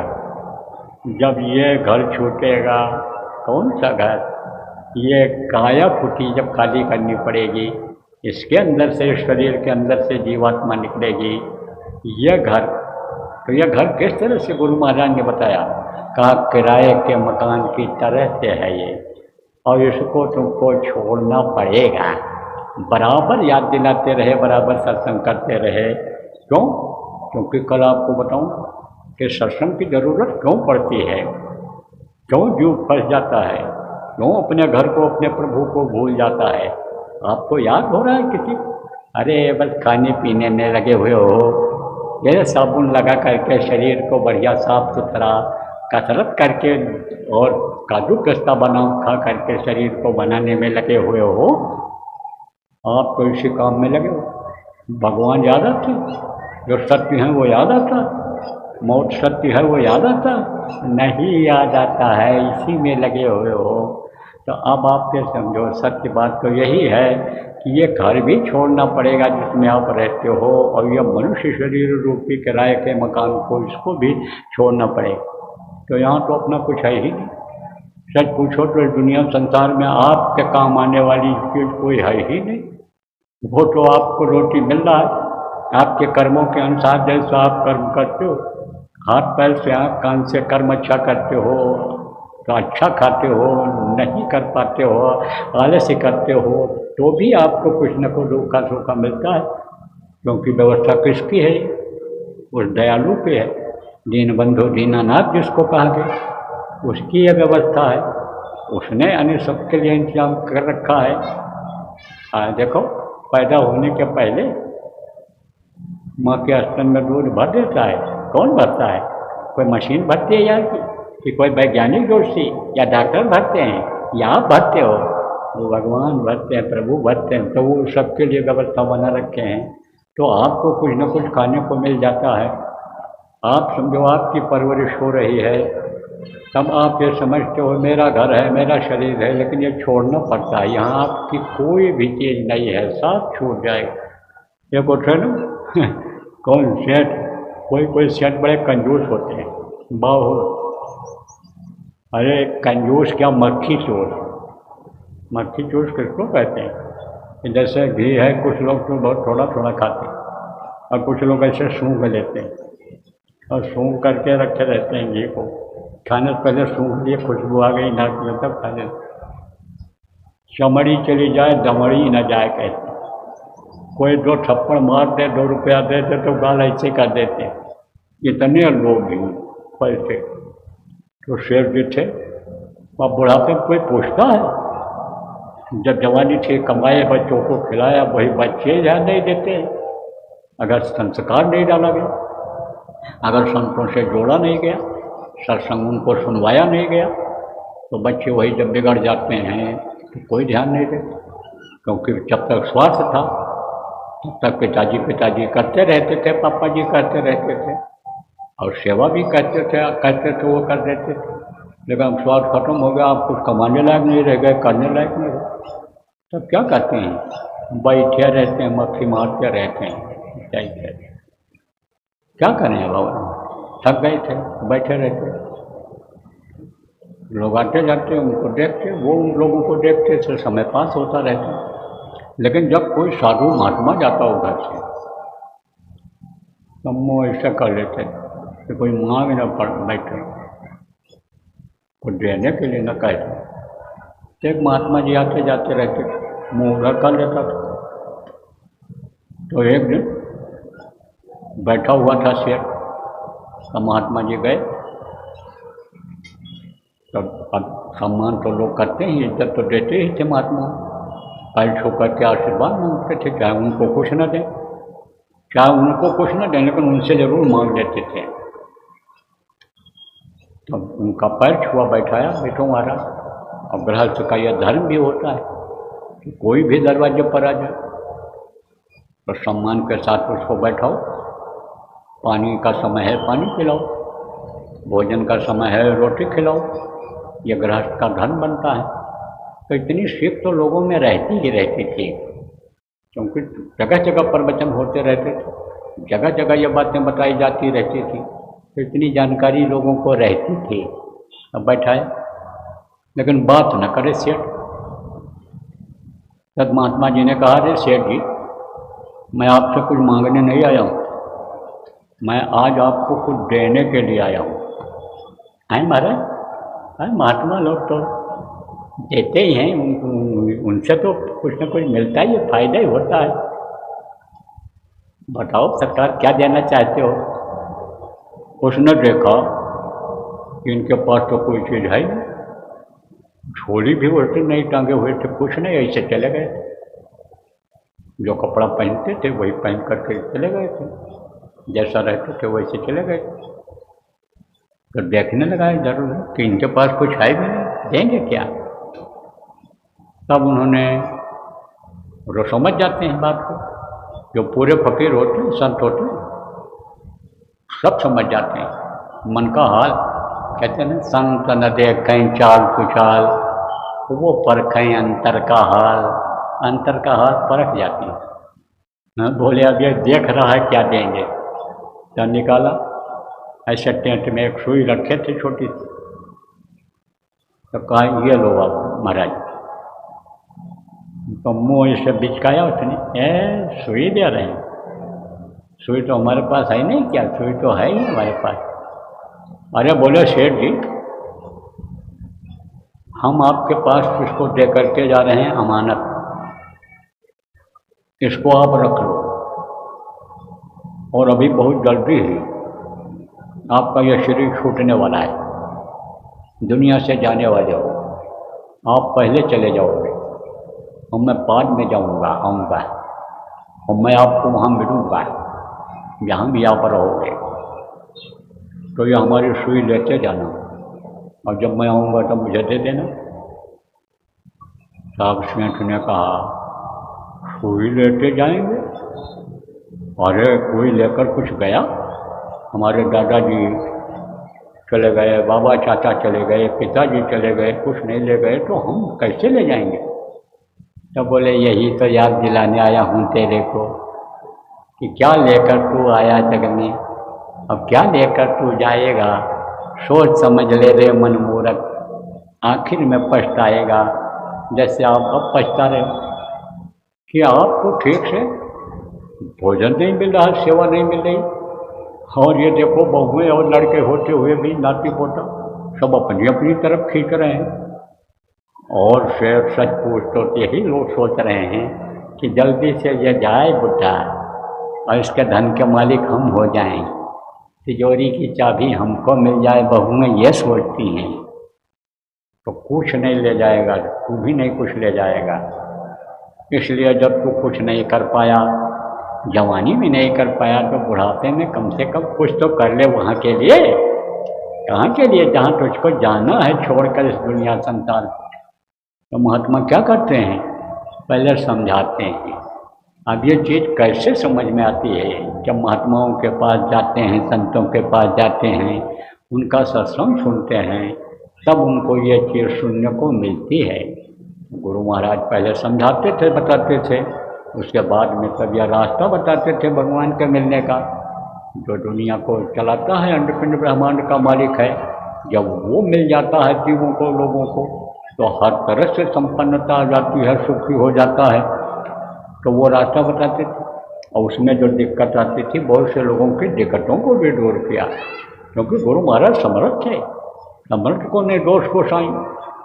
Speaker 1: जब ये घर छूटेगा। कौन सा घर? ये काया फूटी जब खाली करनी पड़ेगी, इसके अंदर से, शरीर के अंदर से जीवात्मा निकलेगी, यह घर। तो यह घर किस तरह से गुरु महाराज ने बताया, कहा किराए के मकान की तरह से है ये, और इसको तुमको छोड़ना पड़ेगा। बराबर याद दिलाते रहे, बराबर सत्संग करते रहे। क्यों? क्योंकि कल आपको बताऊं कि सत्संग की ज़रूरत क्यों पड़ती है, क्यों जीव फंस जाता है, क्यों अपने घर को, अपने प्रभु को भूल जाता है। आपको याद हो रहा है किसी? अरे बस खाने पीने में लगे हुए हो, ये साबुन लगा करके शरीर को बढ़िया साफ सुथरा कसरत करके और काजू पिस्ता खा करके शरीर को बनाने में लगे हुए हो। आप तो इसी काम में लगे हो। भगवान याद आते, जो सत्य है वो याद आता, मौत सत्य है वो याद आता नहीं, याद आता है, इसी में लगे हुए हो। तो अब आप ये समझो, सत्य बात तो यही है कि ये घर भी छोड़ना पड़ेगा जिसमें आप रहते हो, और यह मनुष्य शरीर रूपी किराए के मकान को, इसको भी छोड़ना पड़ेगा। तो यहाँ तो अपना कुछ है ही नहीं। सच पूछो तो दुनिया संसार में आपके काम आने वाली चीज़ कोई है ही नहीं। वो तो आपको रोटी मिल रहा है, आपके कर्मों के अनुसार जैसा आप कर्म करते हो, हाथ पैर से आँख कान से कर्म अच्छा करते हो तो अच्छा खाते हो, नहीं कर पाते हो, आलस्य करते हो, तो भी आपको कुछ न कुछ रूखा सूखा मिलता है। क्योंकि व्यवस्था किसकी है? उस दयालु पे है। दीन बंधु दीनानाथ जिसको कहा गया, उसकी यह व्यवस्था है। उसने अन्य सबके लिए इंतजाम कर रखा है। देखो, पैदा होने के पहले माँ के स्तन में दूध भर देता है। कौन भरता है? कोई मशीन भरती है यार कि कोई वैज्ञानिक जोशी या डॉक्टर भरते हैं, या आप भरते हो? वो भगवान भरते हैं, प्रभु भरते हैं। तो वो सबके लिए व्यवस्था बना रखे हैं, तो आपको कुछ न कुछ खाने को मिल जाता है। आप समझो आपकी परवरिश हो रही है, तब आप ये समझते हो मेरा घर है, मेरा शरीर है, लेकिन ये छोड़ना पड़ता है। यहाँ आपकी कोई भी चीज़ नहीं है, सब छूट जाएगा। एक होते ना कौन सेठ, कोई सेठ बड़े कंजूस होते हैं, बहुत। अरे कंजूस क्या, मक्खी चोर। मक्खी चोर किसको कहते हैं? जैसे घी है, कुछ लोग तो बहुत थोड़ा थोड़ा खाते हैं, और कुछ लोग ऐसे सूंघ लेते हैं और सूंघ करके रखे रहते हैं घी को। खाने से पहले सूंघ लिए, खुशबू आ गई नाक में, तब खा लेते। चमड़ी चली जाए दमड़ी न जाए कहते। कोई दो थप्पड़ मार दे, 2 रुपया दे दे तो गाल ऐसे कर देते। इतने लोग भी पैसे। तो शेर जी थे, अब बुढ़ापे कोई पूछता है? जब जवानी थी, कमाए, बच्चों को खिलाया, वही बच्चे ध्यान नहीं देते। अगर संस्कार नहीं डाला गया, अगर संतों से जोड़ा नहीं गया, सत्संग उनको सुनवाया नहीं गया, तो बच्चे वही जब बिगड़ जाते हैं तो कोई ध्यान नहीं देते। क्योंकि जब तक स्वार्थ था तब तक पिताजी करते रहते थे, पापा जी करते रहते थे, और सेवा भी करते थे वो कर देते थे। लेकिन अब स्वाद खत्म हो गया, आप कुछ कमाने लायक नहीं रह गए, करने लायक नहीं रहे, तब क्या करते हैं? बैठे रहते हैं, मक्खी मारते रहते हैं, क्या करें भगवान? थक गए थे, बैठे रहते। लोग आते जाते उनको देखते, वो उन लोगों को देखते से समय पास होता रहता। लेकिन जब कोई साधु महात्मा जाता उधर से, तब वो ऐसा कर लेते कि कोई मांग न पड़ बैठे, कुछ देने के लिए न कहते। एक महात्मा जी आते जाते रहते, मुँह उधर कर लेता था। तो एक दिन बैठा हुआ था शेर, तो महात्मा जी गए, तब सम्मान तो लोग करते ही, इज्जत तो देते ही थे महात्मा, पैर छू करके आशीर्वाद मांगते थे, चाहे उनको कुछ न दें, लेकिन उनसे जरूर मांग लेते थे। तो उनका पैर छुआ, बैठाया, बैठो महाराज। और गृहस्थ का यह धर्म भी होता है कि कोई भी दरवाजे पर आ जाए तो सम्मान के साथ उसको बैठाओ, पानी का समय है पानी पिलाओ, भोजन का समय है रोटी खिलाओ, यह गृहस्थ का धर्म बनता है। तो इतनी सीख तो लोगों में रहती ही रहती थी, क्योंकि जगह जगह प्रवचन होते रहते थे, जगह जगह ये बातें बताई जाती रहती थी, तो इतनी जानकारी लोगों को रहती थी। अब बैठाए, लेकिन बात न करे सेठ। तब महात्मा जी ने कहा, अरे सेठ जी, मैं आपसे कुछ मांगने नहीं आया हूँ, मैं आज आपको कुछ देने के लिए आया हूँ। हैं महाराज? महात्मा लोग तो देते ही हैं, उनसे तो कुछ न कुछ मिलता ही है, फायदा ही होता है। बताओ सरकार क्या देना चाहते हो? उसने देखा कि इनके पास तो कोई चीज़ है नहीं, झोली भी उल्टी नहीं टांगे हुए थे, कुछ नहीं, ऐसे चले गए। जो कपड़ा पहनते थे वही पहन करके चले गए थे, जैसा रहते थे वैसे चले गए। तो देखने लगा जरूर कि इनके पास कुछ है भी नहीं, देंगे क्या? तब उन्होंने, वो समझ जाते हैं बात को, जो पूरे फकीर होते हैं, संत होते हैं, सब समझ जाते हैं मन का हाल। कहते हैं संत न देखें चाल कुचाल, वो परखें अंतर का हाल। अंतर का हाल परख जाती है। बोले अब ये देख रहा है क्या देंगे, तो निकाला, ऐसे टेंट में एक सुई रखे थे छोटी सी, तो कहा ये लो आप महाराज। तो मुँह से बिचकाया उसने, सुई दे रहे हैं? सुई तो हमारे पास है नहीं क्या? सुई तो है ही हमारे पास। अरे बोले सेठ जी, हम आपके पास इसको दे करके जा रहे हैं अमानत, इसको आप रख लो, और अभी बहुत जल्दी ही आपका यह शरीर छूटने वाला है, दुनिया से जाने वाले हो, आप पहले चले जाओगे और मैं बाद में आऊँगा, और मैं आपको वहाँ मिलूँगा जहाँ भी आप रहोगे। तो ये हमारी सुई लेते जाना, और जब मैं आऊँगा तब मुझे दे देना। साहब सेठ ने कहा, सुई लेते जाएंगे? अरे कोई लेकर कुछ गया? हमारे दादाजी चले गए, बाबा चाचा चले गए, पिताजी चले गए, कुछ नहीं ले गए, तो हम कैसे ले जाएंगे? तो बोले यही तो याद दिलाने आया हूँ तेरे को कि क्या लेकर तू आया जग में, अब क्या लेकर तू जाएगा, सोच समझ ले रे मन मूर्ख, आखिर में पछताएगा। जैसे आप अब पछता रहे कि आपको ठीक से भोजन नहीं मिल रहा, सेवा नहीं मिल रही, और ये देखो बहुएं और लड़के होते हुए भी नाती पोता सब अपनी अपनी तरफ खींच रहे हैं। और फिर सच पूछ तो यही लोग सोच रहे हैं कि जल्दी से ये जाए बुढ़ा और इसके धन के मालिक हम हो जाएं, तिजोरी की चाबी हमको मिल जाए, बहुएं ये सोचती हैं। तो कुछ नहीं ले जाएगा, तू भी नहीं कुछ ले जाएगा। इसलिए जब तू कुछ नहीं कर पाया, जवानी में नहीं कर पाया, तो बुढ़ापे में कम से कम कुछ तो कर ले वहाँ के लिए। कहाँ के लिए? जहाँ तुझको जाना है छोड़कर इस दुनिया संसार को। तो महात्मा क्या करते हैं? पहले समझाते हैं। अब ये चीज़ कैसे समझ में आती है? जब महात्माओं के पास जाते हैं, संतों के पास जाते हैं, उनका सत्संग सुनते हैं, तब उनको ये चीज़ सुनने को मिलती है। गुरु महाराज पहले समझाते थे, बताते थे, उसके बाद में तब यह रास्ता बताते थे भगवान के मिलने का। जो दुनिया को चलाता है, अंडपिंड ब्रह्मांड का मालिक है, जब वो मिल जाता है जीवों को, लोगों को, तो हर तरह से संपन्नता आ जाती है, सुखी हो जाता है। तो वो रास्ता बताते थे, और उसमें जो दिक्कत आती थी, बहुत से लोगों की दिक्कतों को भी दूर किया, क्योंकि गुरु महाराज समर्थ थे। समर्थ को नहीं दोष को साई,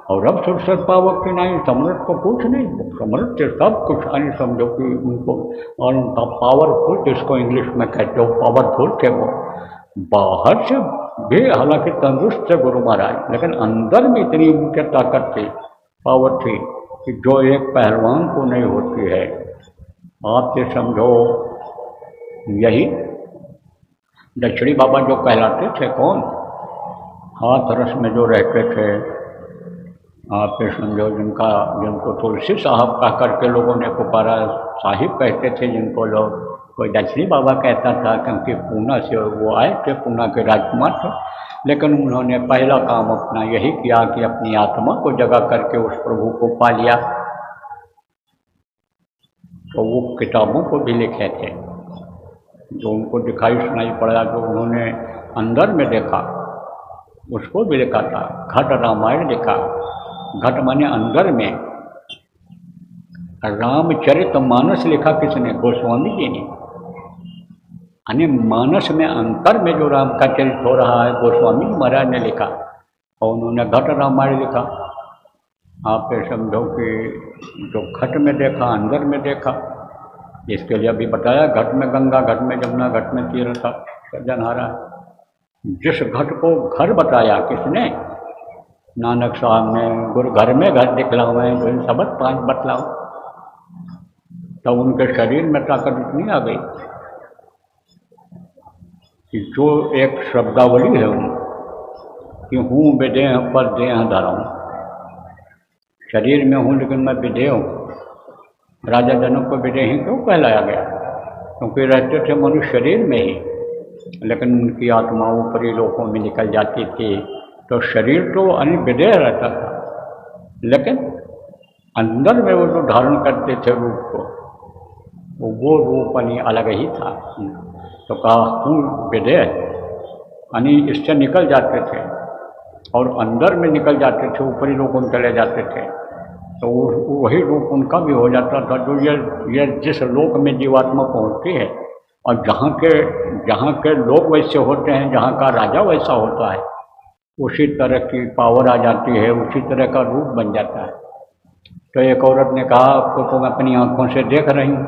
Speaker 1: और अब सुरसत पावक के नहीं, समर्थ को कुछ नहीं, समर्थ से सब कुछ आनी, समझो कि उनको, और उनका पावरफुल, जिसको इंग्लिश में कहते हो पावरफुल थे वो। बाहर से भी हालांकि तंदुरुस्त थे गुरु महाराज, लेकिन अंदर में इतनी उनकी ताकत थी, पावर थी, कि जो एक पहलवान को नहीं होती है। आप ये समझो, यही दक्षिणी बाबा जो कहलाते थे, कौन, हाथरस में जो रहते थे, आप ये समझो, जिनको तुलसी साहब कह करके लोगों ने पुकारा, साहिब कहते थे जिनको लोग, कोई दक्षिणी बाबा कहता था, क्योंकि पूना से वो आए थे, पूना के राजकुमार थे। लेकिन उन्होंने पहला काम अपना यही किया कि अपनी आत्मा को जगा करके उस प्रभु को पा लिया। तो वो किताबों को भी लिखे थे, जो उनको दिखाई सुनाई पड़ा, जो उन्होंने अंदर में देखा, उसको भी लिखा था। घट रामायण लिखा, घट माने अंदर में। रामचरितमानस लिखा किसने, गोस्वामी जी ने। यानी मानस में, अंतर में जो राम का चरित्र हो रहा है, गोस्वामी महाराज ने लिखा, और उन्होंने घट रामायण लिखा। आप ये समझो कि जो घट में देखा, अंदर में देखा, इसके लिए अभी बताया, घट में गंगा, घट में जमुना, घट में तीर्थ जनहारा। जिस घट को घर बताया किसने, नानक साहब ने, गुरु घर में घर दिखलाओ है, जो सबक 5 बतलाओ, तो उनके शरीर में ताकत इतनी आ गई कि जो एक शब्दावली है कि हूँ विदेह पर देह धराऊँ, शरीर में हूँ लेकिन मैं विदेह हूँ। राजा जनक को विदेह ही क्यों कहलाया गया, क्योंकि रहते थे मनुष्य शरीर में ही, लेकिन उनकी आत्मा ऊपरी लोकों में निकल जाती थी। तो शरीर तो विदेह रहता था, लेकिन अंदर में वो जो धारण करते थे रूप को, वो रूप अलग ही था। तो कहा हूँ विदेह, इससे निकल जाते थे और अंदर में निकल जाते थे, ऊपरी लोगों में चले जाते थे, तो वही रूप उनका भी हो जाता था। जो ये जिस लोक में जीवात्मा पहुँचती है, और जहाँ के लोग वैसे होते हैं, जहाँ का राजा वैसा होता है, उसी तरह की पावर आ जाती है, उसी तरह का रूप बन जाता है। तो एक औरत ने कहा, आपको तो मैं अपनी आँखों से देख रही हूँ,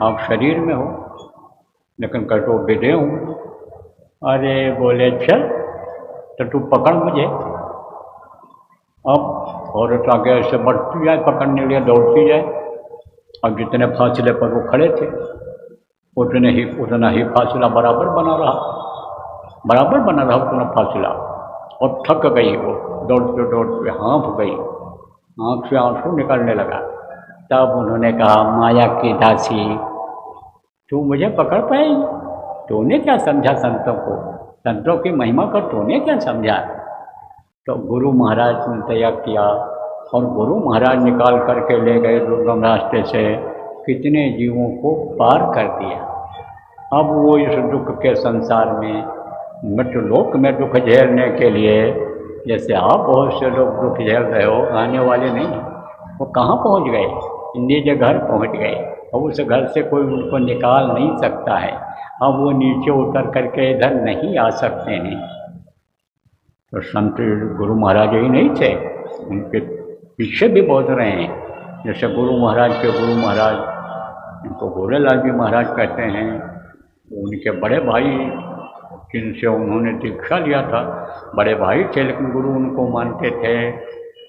Speaker 1: आप शरीर में हो, लेकिन कह तो विदेह हूँ। अरे बोले चल, तो तू पकड़ मुझे। अब औरत आगे ऐसे बढ़ती जाए, पकड़ने के लिए दौड़ती जाए, अब जितने फासले पर वो खड़े थे, उतना ही फासला बराबर बना रहा उतना फासला, और थक गई वो, दौड़ते दौड़ते हाँफ गई, आँख से आंसू निकलने लगा। तब उन्होंने कहा, माया की दासी, तू मुझे पकड़ पाई? तूने क्या समझा संतों को, संतों की महिमा को तूने क्या समझा? तो गुरु महाराज ने तय किया, और गुरु महाराज निकाल करके ले गए दुर्गम रास्ते से, कितने जीवों को पार कर दिया। अब वो इस दुख के संसार में, मृत्युलोक में दुख झेलने के लिए, जैसे आप बहुत से लोग दुख झेल रहे हो, आने वाले नहीं, वो कहाँ पहुँच गए, निज घर पहुँच गए, और उस घर से कोई उनको निकाल नहीं सकता है। अब वो नीचे उतर करके इधर नहीं आ सकते हैं। तो संत गुरु महाराज ही नहीं थे, उनके पीछे भी बहुत रहे हैं। जैसे गुरु महाराज के गुरु महाराज, इनको गोरेलाल जी महाराज कहते हैं, उनके बड़े भाई जिनसे उन्होंने दीक्षा लिया था, बड़े भाई थे, लेकिन गुरु उनको मानते थे।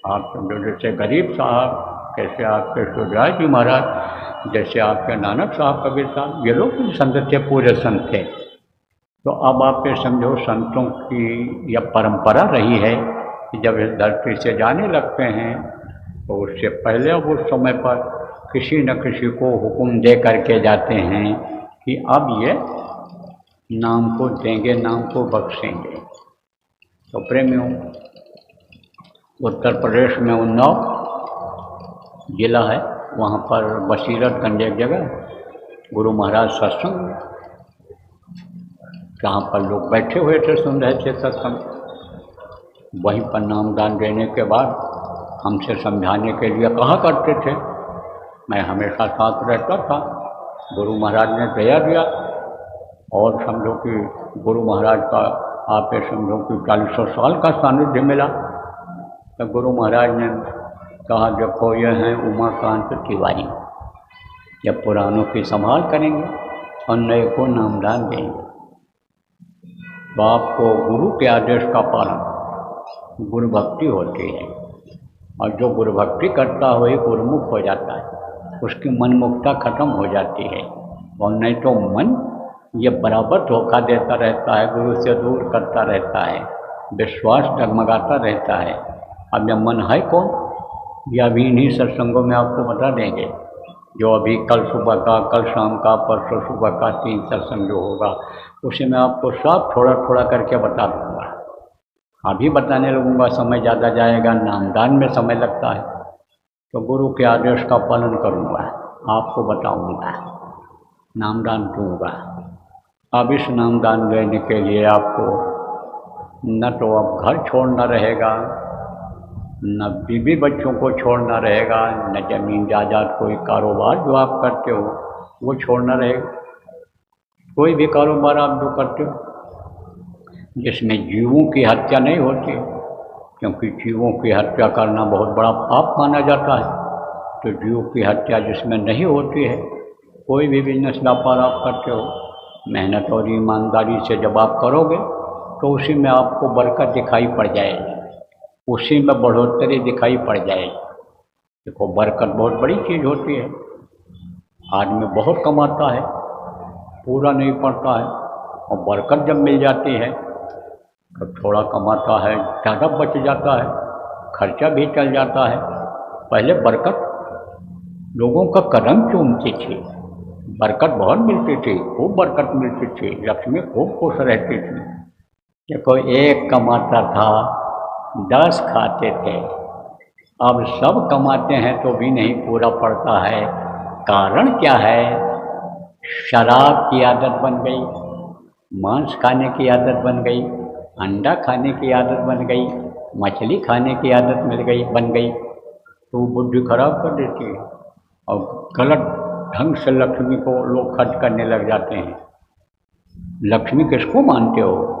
Speaker 1: आप समझो, जैसे गरीब साहब, कैसे आपके सूरदास जी महाराज, जैसे आपके नानक साहब, कबीर साहब, ये लोग भी संत थे, पूरे संत थे। तो अब आप ये समझो, संतों की यह परंपरा रही है कि जब इस धरती से जाने लगते हैं, तो उससे पहले अब उस समय पर किसी न किसी को हुक्म दे करके जाते हैं कि अब ये नाम को देंगे, नाम को बख्शेंगे। तो प्रेमियों, उत्तर प्रदेश में उन्नाव जिला है, वहाँ पर बसीरतगंज एक जगह गुरु महाराज सत्संग, जहाँ पर लोग बैठे हुए थे, सुन रहे थे सत्संग। वहीं पर नामदान देने के बाद हमसे समझाने के लिए कहा करते थे, मैं हमेशा साथ रहता था। गुरु महाराज ने दया दिया और समझो कि गुरु महाराज का आप ये समझो कि 40 साल का सानिध्य मिला। तो गुरु महाराज ने कहा, देखो ये हैं उमाकांत तिवारी, जब पुरानों की संभाल करेंगे और नए को नामदान देंगे। तो आपको गुरु के आदेश का पालन गुरु भक्ति होती है, और जो गुरु भक्ति करता हो वही गुरुमुख हो जाता है, उसकी मनमुखता खत्म हो जाती है। और नहीं तो मन ये बराबर धोखा देता रहता है, गुरु से दूर करता रहता है, विश्वास डगमगाता रहता है। अब यह मन है कौन, ये अभी इन्हीं सत्संगों में आपको बता देंगे, जो अभी कल सुबह का, कल शाम का, परसों सुबह का 3 सत्संग जो होगा, उसे मैं आपको सब थोड़ा थोड़ा करके बता दूँगा। अभी बताने लगूँगा समय ज़्यादा जाएगा, नामदान में समय लगता है, तो गुरु के आदेश का पालन करूँगा, आपको बताऊँगा, नामदान दूँगा। अब इस नामदान लेने के लिए आपको न तो अब घर छोड़ना रहेगा, न बीवी बच्चों को छोड़ना रहेगा, न जमीन जायदाद कोई कारोबार जो आप करते हो वो छोड़ना रहेगा। कोई भी कारोबार आप जो करते हो जिसमें जीवों की हत्या नहीं होती, क्योंकि जीवों की हत्या करना बहुत बड़ा पाप माना जाता है, तो जीवों की हत्या जिसमें नहीं होती है, कोई भी बिजनेस व्यापार आप करते हो, मेहनत और ईमानदारी से जब आप करोगे तो उसी में आपको बरकत दिखाई पड़ जाएगी, उसी में बढ़ोतरी दिखाई पड़ जाएगी। देखो बरकत बहुत बड़ी चीज़ होती है। आदमी बहुत कमाता है, पूरा नहीं पड़ता है, और बरकत जब मिल जाती है तो थोड़ा कमाता है, ज़्यादा बच जाता है, खर्चा भी चल जाता है। पहले बरकत लोगों का कदम चूमती थी, बरकत बहुत मिलती थी, खूब बरकत मिलती थी, लक्ष्मी खूब खुश रहती थी। देखो एक कमाता था 10 खाते थे, अब सब कमाते हैं तो भी नहीं पूरा पड़ता है। कारण क्या है? शराब की आदत बन गई, मांस खाने की आदत बन गई, अंडा खाने की आदत बन गई, मछली खाने की आदत बन गई, तो बुद्धि खराब कर देती है और गलत ढंग से लक्ष्मी को लोग खर्च करने लग जाते हैं। लक्ष्मी किसको मानते हो?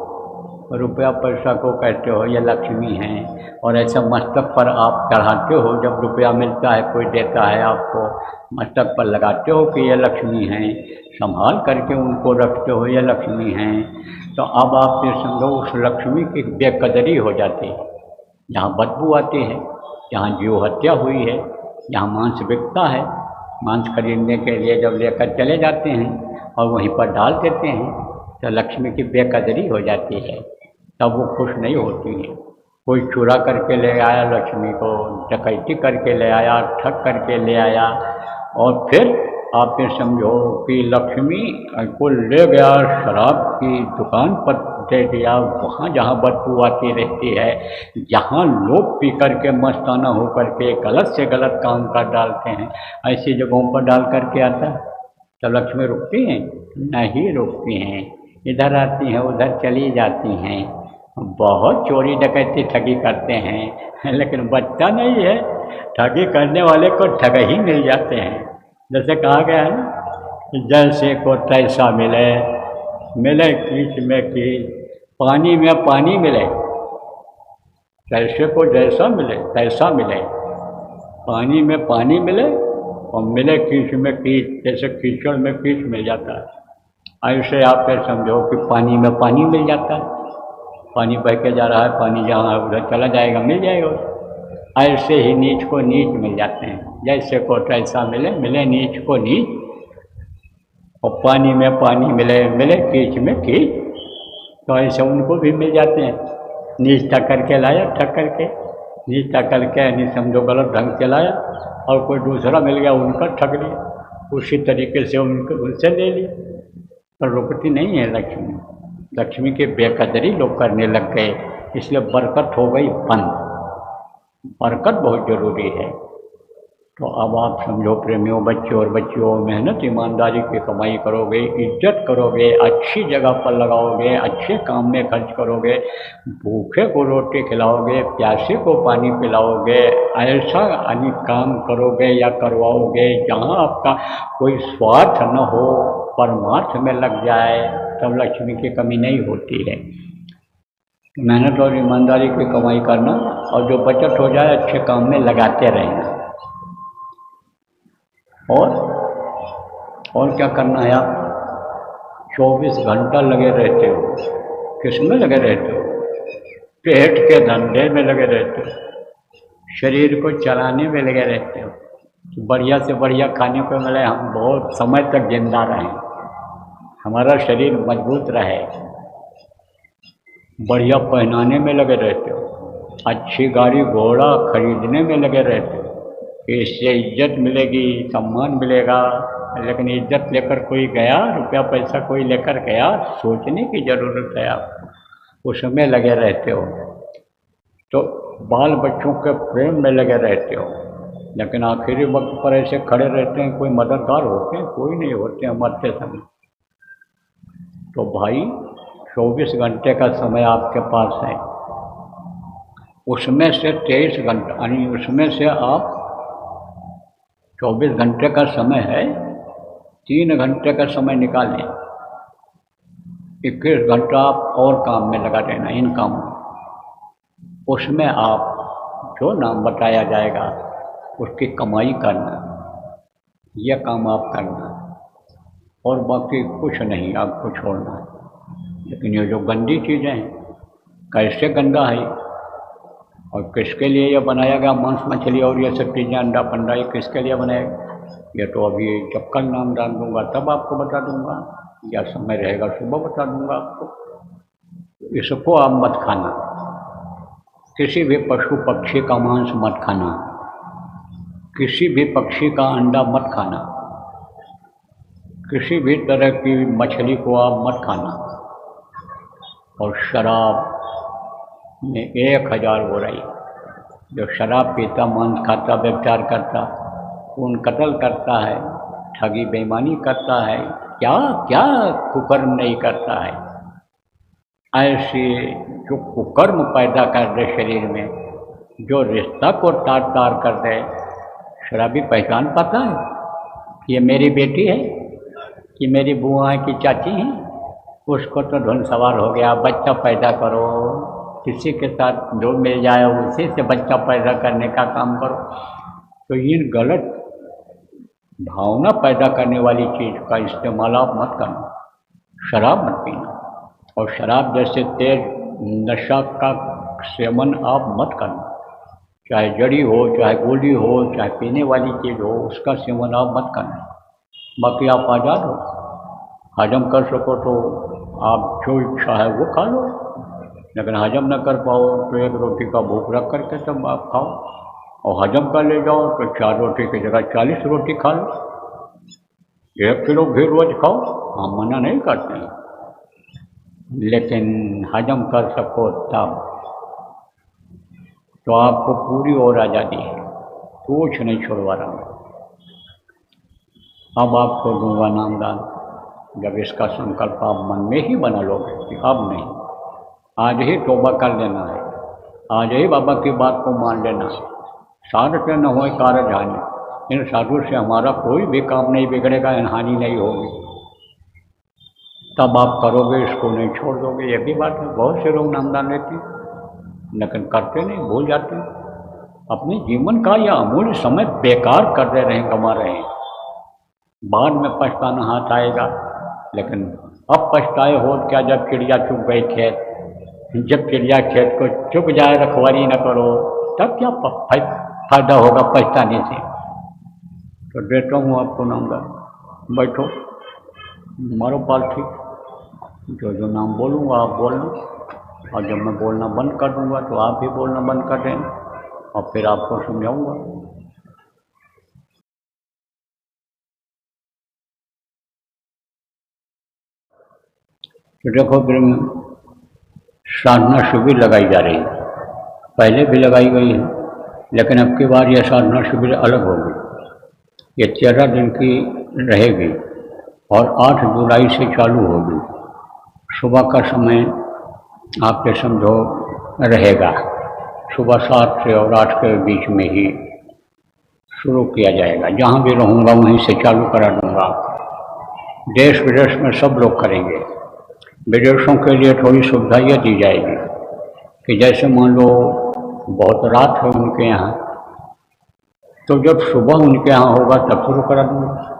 Speaker 1: रुपया पैसा को कहते हो ये लक्ष्मी हैं, और ऐसा मस्तक पर आप चढ़ाते हो, जब रुपया मिलता है कोई देता है आपको, मस्तक पर लगाते हो कि ये लक्ष्मी हैं, संभाल करके उनको रखते हो ये लक्ष्मी हैं। तो अब आप ये समझो उस लक्ष्मी की बेकदरी हो जाती है। जहाँ बदबू आती है, जहाँ जीव हत्या हुई है, जहाँ मांस बिकता है, मांस खरीदने के लिए जब लेकर चले जाते हैं और वहीं पर डाल देते हैं, तो लक्ष्मी की बेकदरी हो जाती है, तब वो खुश नहीं होती है। कोई चुरा करके ले आया लक्ष्मी को, डकैती करके ले आया, ठग करके ले आया, और फिर आप ये समझो कि लक्ष्मी को ले गया शराब की दुकान पर दे दिया, वहाँ जहाँ बदबू आती रहती है, जहाँ लोग पी करके मस्ताना हो करके गलत से गलत काम कर डालते हैं, ऐसी जगहों पर डाल करके आता है, तो लक्ष्मी रुकती हैं? नहीं रुकती हैं, इधर आती हैं, उधर चली जाती हैं। बहुत चोरी डकैती ठगी करते हैं, लेकिन बचता नहीं है। ठगी करने वाले को ठग ही मिल जाते हैं। जैसे कहा गया है ना, जैसे को तैसा मिले, मिले कीच में कीच, पानी में पानी मिले, जैसे को जैसा मिले तैसा मिले, पानी में पानी मिले और मिले कीच में कीच, जैसे कीचड़ में कीच मिल जाता है, ऐसे आप फिर समझो कि पानी में पानी मिल जाता है। पानी बह के जा रहा है, पानी जहाँ उधर चला जाएगा, मिल जाएगा। ऐसे ही नीच को नीच मिल जाते हैं, जैसे को तैसा मिले, मिले नीच को नीच, और पानी में पानी मिले, मिले कीच में कीच, तो ऐसे उनको भी मिल जाते हैं। नीच ठग करके लाया, ठग करके नीच ठग करके नहीं समझो गलत ढंग से लाया, और कोई दूसरा मिल गया उनका ठग लिया, उसी तरीके से उनसे ले लिया। पर रुकती नहीं है लक्ष्मी, लक्ष्मी की बेकदरी लोग करने लग गए, इसलिए बरकत हो गई बंद। बरकत बहुत ज़रूरी है। तो अब आप समझो प्रेमियों, बच्चों और बच्चियों, मेहनत ईमानदारी की कमाई करोगे, इज्जत करोगे, अच्छी जगह पर लगाओगे, अच्छे काम में खर्च करोगे, भूखे को रोटी खिलाओगे, प्यासे को पानी पिलाओगे, ऐसा अनेक काम करोगे या करवाओगे जहाँ आपका कोई स्वार्थ न हो, परमार्थ में लग जाए, तब लक्ष्मी की कमी नहीं होती है। मेहनत और ईमानदारी की कमाई करना और जो बचत हो जाए अच्छे काम में लगाते रहना। और क्या करना है, आप 24 घंटा लगे रहते हो, किस में लगे रहते हो? पेट के धंधे में लगे रहते हो, शरीर को चलाने में लगे रहते हो, बढ़िया से बढ़िया खाने को मिले, हम बहुत समय तक जिंदा रहें, हमारा शरीर मजबूत रहे, बढ़िया पहनाने में लगे रहते हो, अच्छी गाड़ी घोड़ा खरीदने में लगे रहते हो, इससे इज्जत मिलेगी, सम्मान मिलेगा। लेकिन इज्जत लेकर कोई गया, रुपया पैसा कोई लेकर गया, सोचने की ज़रूरत है आपको, उसमें लगे रहते हो। तो बाल बच्चों के प्रेम में लगे रहते हो, लेकिन आखिरी वक्त पर ऐसे खड़े रहते हैं, कोई मददगार होते हैं? कोई नहीं होते हैं मरते समय। तो भाई 24 घंटे का समय आपके पास है, उसमें से 23 घंटा, यानी उसमें से आप 24 घंटे का समय है, 3 घंटे का समय निकालें, 21 घंटा आप और काम में लगा देना, इन कामों, उसमें आप जो नाम बताया जाएगा उसकी कमाई करना, यह काम आप करना, और बाकी कुछ नहीं आपको छोड़ना है। लेकिन ये जो गंदी चीज़ें हैं, कैसे गंदा है और किसके लिए ये बनाया गया, मांस मछली और ये सब चीज़ें, अंडा पंडा, ये किसके लिए बनाया गया? ये तो अभी जब कल नाम डाल दूंगा तब आपको बता दूंगा, या समय रहेगा सुबह बता दूंगा आपको। इसको आप मत खाना, किसी भी पशु पक्षी का मांस मत खाना, किसी भी पक्षी का अंडा मत खाना, किसी भी तरह की मछली को आप मत खाना। और शराब में 1000 बुराई, जो शराब पीता, मांस खाता, व्यभिचार करता, खून कत्ल करता है, ठगी बेईमानी करता है, क्या क्या कुकर्म नहीं करता है। ऐसे जो कुकर्म पैदा कर दे शरीर में, जो रिश्ता को तार तार कर दे, शराबी पहचान पाता है ये मेरी बेटी है कि मेरी बुआ है कि चाची है? उसको तो धुन सवार हो गया, बच्चा पैदा करो, किसी के साथ जो मिल जाए उसी से बच्चा पैदा करने का काम करो। तो इन गलत भावना पैदा करने वाली चीज़ का इस्तेमाल आप मत करना, शराब मत पीना, और शराब जैसे तेज नशा का सेवन आप मत करना, चाहे जड़ी हो, चाहे गोली हो, चाहे पीने वाली चीज़ हो, उसका सेवन आप मत करना। बाकी आप आज़ाद हो, हजम कर सको तो आप जो इच्छा है वो खा लो, लेकिन हजम न कर पाओ तो 1 रोटी का भूख रख करके तब आप खाओ, और हजम कर ले जाओ तो 4 रोटी की जगह 40 रोटी खा लो, 1 किलो घी रोज खाओ, हम मना नहीं करते हैं, लेकिन हजम कर सको तब। तो आपको पूरी और आज़ादी है, कुछ नहीं छोड़वा रहा हूँ। अब आपको दूंगा नामदान, जब इसका संकल्प आप मन में ही बना लोगे कि अब नहीं, आज ही तौबा कर लेना है, आज ही बाबा की बात को मान लेना है, साध से न हो कारज हानि, इन साधु से हमारा कोई भी काम नहीं बिगड़ेगा, इन हानि नहीं होगी, तब आप करोगे, इसको नहीं छोड़ दोगे। ये भी बात है, बहुत से लोग नामदान लेते हैं लेकिन करते नहीं, भूल जाते हैं, अपने जीवन का यह अमूल्य समय बेकार कर दे रहे हैं, गंवा रहे हैं, बाद में पछताना हाथ आएगा। लेकिन अब पछताए हो क्या, जब चिड़िया चुग गई खेत, जब चिड़िया खेत को चुग जाए, रखवाली न करो, तब क्या फायदा होगा पछताने से। तो देता हूँ आपको नामदान, बैठो, मारो पालथी, जो जो नाम बोलूँगा आप बोल लो, और जब मैं बोलना बंद कर दूँगा तो आप भी बोलना बंद कर दें, और फिर आपको समझाऊँगा। तो देखो फिर साधना शिविर लगाई जा रही है, पहले भी लगाई गई है, लेकिन अब की बार यह साधना शिविर अलग होगी। ये 13 दिन की रहेगी और 8 जुलाई से चालू होगी। सुबह का समय आप ये समझो रहेगा, सुबह 7 से और 8 के बीच में ही शुरू किया जाएगा। जहाँ भी रहूँगा वहीं से चालू करा दूँगा। देश विदेश में सब लोग करेंगे। विदेशों के लिए थोड़ी सुविधा यह दी जाएगी कि जैसे मान लो बहुत रात है उनके यहाँ, तो जब सुबह उनके यहाँ होगा तब शुरू करा दूँगा।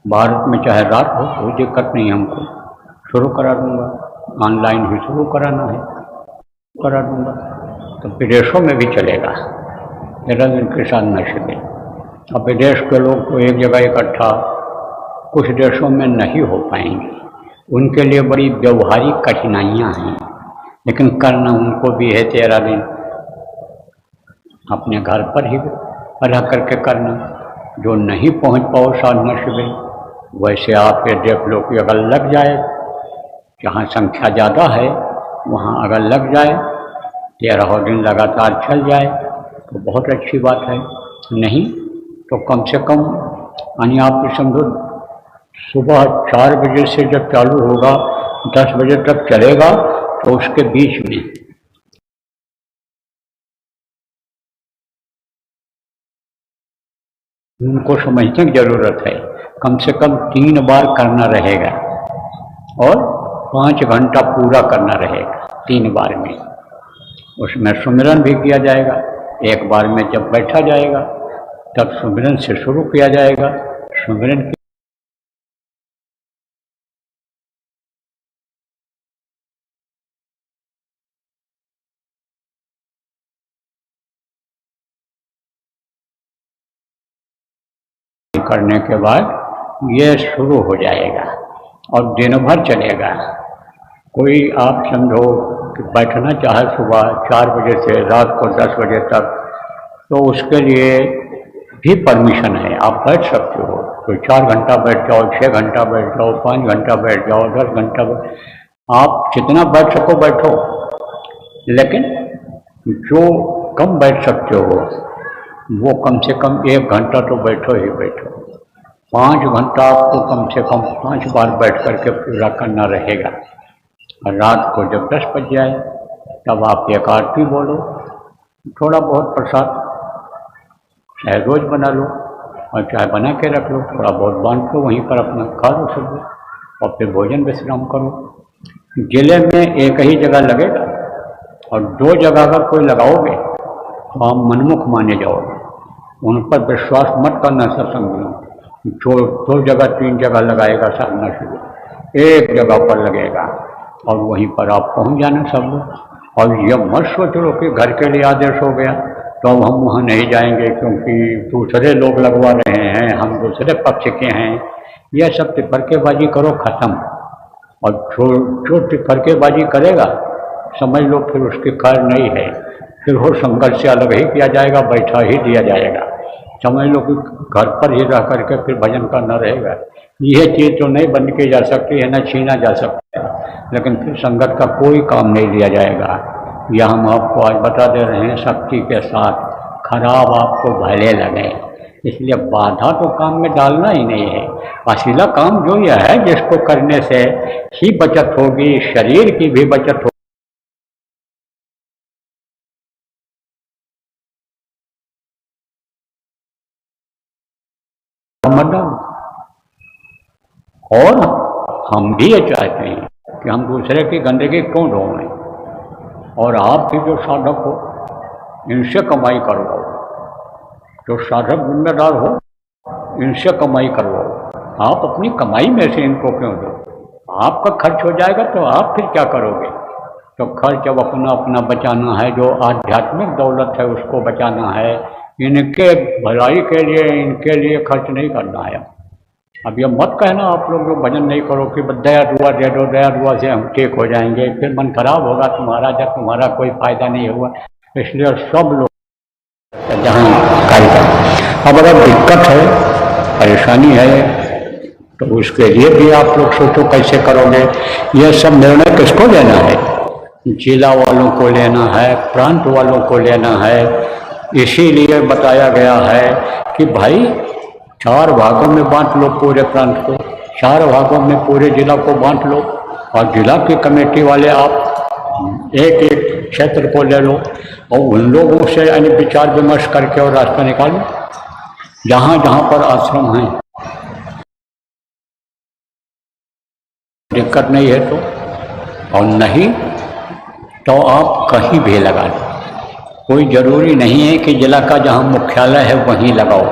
Speaker 1: भारत में चाहे रात हो कोई दिक्कत नहीं, हमको शुरू करा दूँगा। ऑनलाइन भी शुरू कराना है करा दूँगा। तो विदेशों में भी चलेगा 13 दिन के साधना शिविर। अब विदेश के लोग तो एक जगह इकट्ठा कुछ देशों में नहीं हो पाएंगे, उनके लिए बड़ी व्यवहारिक कठिनाइयाँ हैं, लेकिन करना उनको भी है 13 दिन अपने घर पर ही रह करके करना। जो नहीं पहुंच पाओ साधना शिविर, वैसे आप ये देख लो कि अगर लग जाए, जहाँ संख्या ज़्यादा है वहाँ अगर लग जाए 13 दिन लगातार चल जाए तो बहुत अच्छी बात है। नहीं तो कम से कम यानी आप समझो सुबह 4 बजे से जब चालू होगा 10 बजे तक चलेगा, तो उसके बीच में उनको समझने की ज़रूरत है। कम से कम 3 बार करना रहेगा और 5 घंटा पूरा करना रहेगा 3 बार में। उसमें सुमिरन भी किया जाएगा। एक बार में जब बैठा जाएगा तब सुमिरन से शुरू किया जाएगा। सुमिरन करने के बाद ये शुरू हो जाएगा और दिन भर चलेगा। कोई आप समझो कि बैठना चाहे सुबह 4 बजे से रात को 10 बजे तक, तो उसके लिए भी परमिशन है, आप बैठ सकते हो। तो 4 घंटा बैठ जाओ, 6 घंटा बैठ जाओ, 5 घंटा बैठ जाओ, 10 घंटा आप जितना बैठ सको बैठो, लेकिन जो कम बैठ सकते हो वो कम से कम 1 घंटा तो बैठो ही बैठो। 5 घंटा आपको कम से कम 5 बार बैठ करके पूरा करना रहेगा। और रात को जब 10 बज जाए तब आप एक आरती बोलो, थोड़ा बहुत प्रसाद चाहे रोज़ बना लो और चाहे बना के रख लो, थोड़ा बहुत बांट लो, वहीं पर अपना खा लो सब और फिर भोजन विश्राम करो। जिले में एक ही जगह लगेगा और 2 जगह अगर कोई लगाओगे तो आप मनमुख माने जाओगे। उन पर विश्वास मत करना सत्संग में। जो 2 जगह 3 जगह लगाएगा साधना शिविर, एक जगह पर लगेगा और वहीं पर आप पहुंच जाना सब लोग। और यह मत सोच लो कि घर के लिए आदेश हो गया तो अब हम वहाँ नहीं जाएंगे क्योंकि दूसरे लोग लगवा रहे हैं, हम दूसरे पक्ष के हैं। यह सब तिफरकेबाजी करो, ख़त्म। और जो तिफरकेबाजी करेगा समझ लो फिर उसकी खैर नहीं है, फिर वो संघर्ष से अलग ही किया जाएगा, बैठा ही दिया जाएगा। समझ लो कि घर पर ही रह करके फिर भजन करना रहेगा। यह चीज़ तो नहीं बंद की जा सकती है, न छीना जा सकता है, लेकिन फिर संगत का कोई काम नहीं लिया जाएगा। यह हम आपको आज बता दे रहे हैं शक्ति के साथ। खराब आपको भले लगे, इसलिए बाधा तो काम में डालना ही नहीं है। असीला काम जो यह है जिसको करने से ही बचत होगी, शरीर की भी बचत होगी। और हम भी ये चाहते हैं कि हम दूसरे की गंदगी क्यों ढोएं, और आप भी जो साधक हो इनसे कमाई करवाओ, जो साधक जिम्मेदार हो इनसे कमाई करवाओ। आप अपनी कमाई में से इनको क्यों दो? आपका खर्च हो जाएगा तो आप फिर क्या करोगे? तो खर्च अब अपना अपना बचाना है, जो आध्यात्मिक दौलत है उसको बचाना है। इनके भलाई के लिए, इनके लिए खर्च नहीं करना है। अब ये मत कहना आप लोग जो भजन नहीं करो कि दया दुआ दे दो, दया दुआ से हम ठीक हो जाएंगे, फिर मन खराब होगा तुम्हारा जब तुम्हारा कोई फायदा नहीं हुआ। इसलिए सब लोग जहाँ कार्यक्रम, अब अगर दिक्कत है, परेशानी है, तो उसके लिए भी आप लोग सोचो कैसे करोगे। यह सब निर्णय किसको लेना है? जिला वालों को लेना है, प्रांत वालों को लेना है, इसीलिए बताया गया है कि भाई 4 भागों में बांट लो पूरे प्रांत को, 4 भागों में पूरे जिला को बांट लो, और जिला की कमेटी वाले आप एक एक क्षेत्र को ले लो और उन लोगों से यानी विचार विमर्श करके और रास्ता निकालो जहाँ जहाँ पर आश्रम हैं, दिक्कत नहीं है तो, और नहीं तो आप कहीं भी लगा लो। कोई ज़रूरी नहीं है कि जिला का जहाँ मुख्यालय है वहीं लगाओ,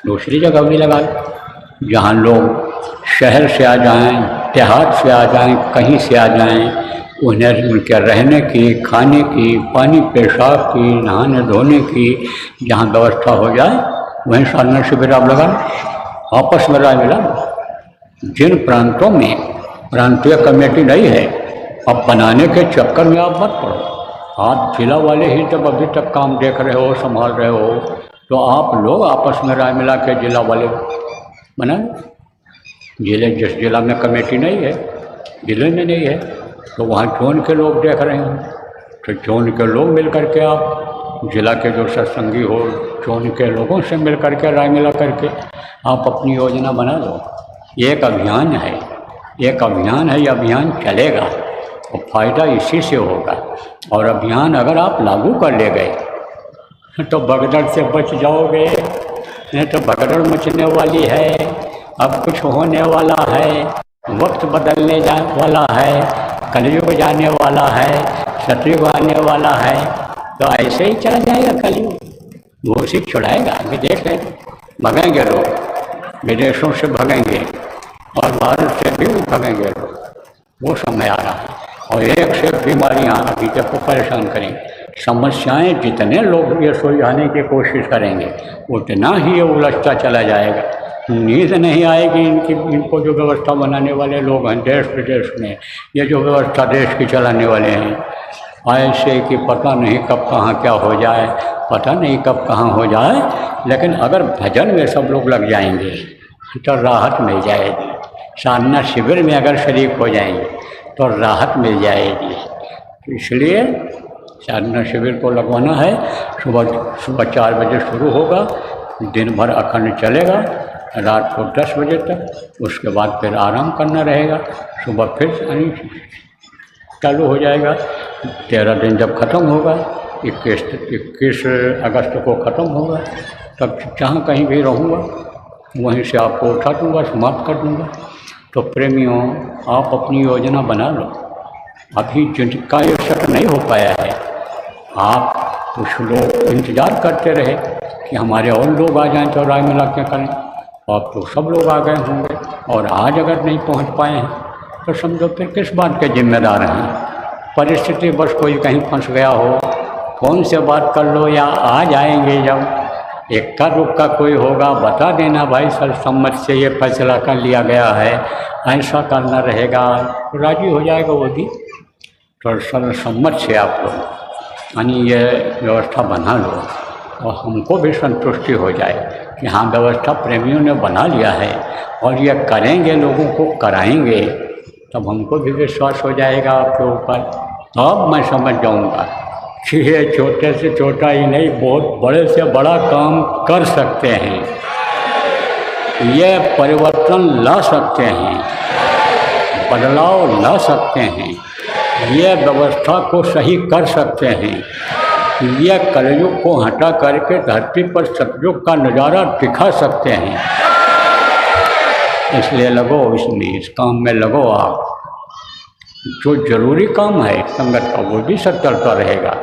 Speaker 1: दूसरी जगह भी लगा लो। जहाँ लोग शहर से आ जाएं, देहात से आ जाएं, कहीं से आ जाएं, उन्हें उनके रहने की, खाने की, पानी पेशाब की, नहाने धोने की जहाँ व्यवस्था हो जाए वहीं साधना शिविर आप लगा लो, आपस में राय मिला लो। जिन प्रांतों में प्रांतीय कमेटी नहीं है, अब बनाने के चक्कर में आप मत पड़ो। आप जिला वाले ही जब अभी तक काम देख रहे हो, संभाल रहे हो, तो आप लोग आपस में राय मिला के जिला वाले बना लो। जिस जिला में कमेटी नहीं है, जिले में नहीं है, तो वहाँ जोन के लोग देख रहे हैं, तो जोन के लोग मिल करके आप जिला के जो सत्संगी हो, जोन के लोगों से मिल करके राय मिला करके आप अपनी योजना बना लो। ये एक अभियान है, एक अभियान है, ये अभियान चलेगा और फायदा इसी से होगा। और अभियान अगर आप लागू कर ले गए तो भगदड़ से बच जाओगे, नहीं तो भगदड़ मचने वाली है। अब कुछ होने वाला है, वक्त बदलने वाला है, कलयुग जाने वाला है, सतयुग आने वाला है, तो ऐसे ही चला जाएगा कलयुग, वो सिर्फ छुड़ाएगा। विदेश है, भगेंगे लोग, विदेशों से भगेंगे और भारत से भी भगेंगे लोग, वो समय आ रहा है। और एक से बीमारियाँ अभी तक को परेशान करेंगे, समस्याएं जितने लोग ये सुलझाने की कोशिश करेंगे उतना ही ये उलझता चला जाएगा। नींद नहीं आएगी इनको जो व्यवस्था बनाने वाले लोग हैं देश विदेश में, ये जो व्यवस्था देश की चलाने वाले हैं, ऐसे कि पता नहीं कब कहाँ क्या हो जाए, पता नहीं कब कहाँ हो जाए। लेकिन अगर भजन में सब लोग लग जाएंगे तो राहत मिल जाएगी। साधना शिविर में अगर शरीक हो जाएंगे तो राहत मिल जाएगी। तो इसलिए साधना शिविर को लगवाना है। सुबह 4 बजे शुरू होगा, दिन भर अखंड चलेगा, रात को 10 बजे तक। उसके बाद फिर आराम करना रहेगा, सुबह फिर चालू हो जाएगा। 13 दिन जब ख़त्म होगा, 21 अगस्त को ख़त्म होगा, तब जहाँ कहीं भी रहूँगा वहीं से आपको उठा दूँगा, समाप्त कर दूँगा। तो प्रेमियों, आप अपनी योजना बना लो। अभी जिनका ये शक नहीं हो पाया है, आप कुछ लोग इंतज़ार करते रहे कि हमारे और लोग आ जाएं तो राय मिला के करें। अब तो सब लोग आ गए होंगे, और आज अगर नहीं पहुंच पाए हैं तो समझो फिर किस बात के जिम्मेदार हैं। परिस्थिति बस कोई कहीं फंस गया हो, फ़ोन से बात कर लो या आ जाएंगे जब इक्का दुक्का कोई होगा बता देना, भाई सर्वसम्मति से ये फैसला कर लिया गया है, ऐसा करना रहेगा, तो राजी हो जाएगा वो भी। तो सर्वसम्मति से आप लोग यानी ये व्यवस्था बना लो और हमको भी संतुष्टि हो जाए कि हाँ व्यवस्था प्रेमियों ने बना लिया है और ये करेंगे, लोगों को कराएंगे, तब हमको भी विश्वास हो जाएगा आपके ऊपर। तब मैं समझ जाऊंगा कि ये छोटे से छोटा ही नहीं, बहुत बड़े से बड़ा काम कर सकते हैं, ये परिवर्तन ला सकते हैं, बदलाव ला सकते हैं, ये व्यवस्था को सही कर सकते हैं, ये कलयुग को हटा करके धरती पर सतयुग का नज़ारा दिखा सकते हैं। इसलिए लगो इसमें, इस काम में लगो आप। जो जरूरी काम है संगत का वो भी सब चलता रहेगा,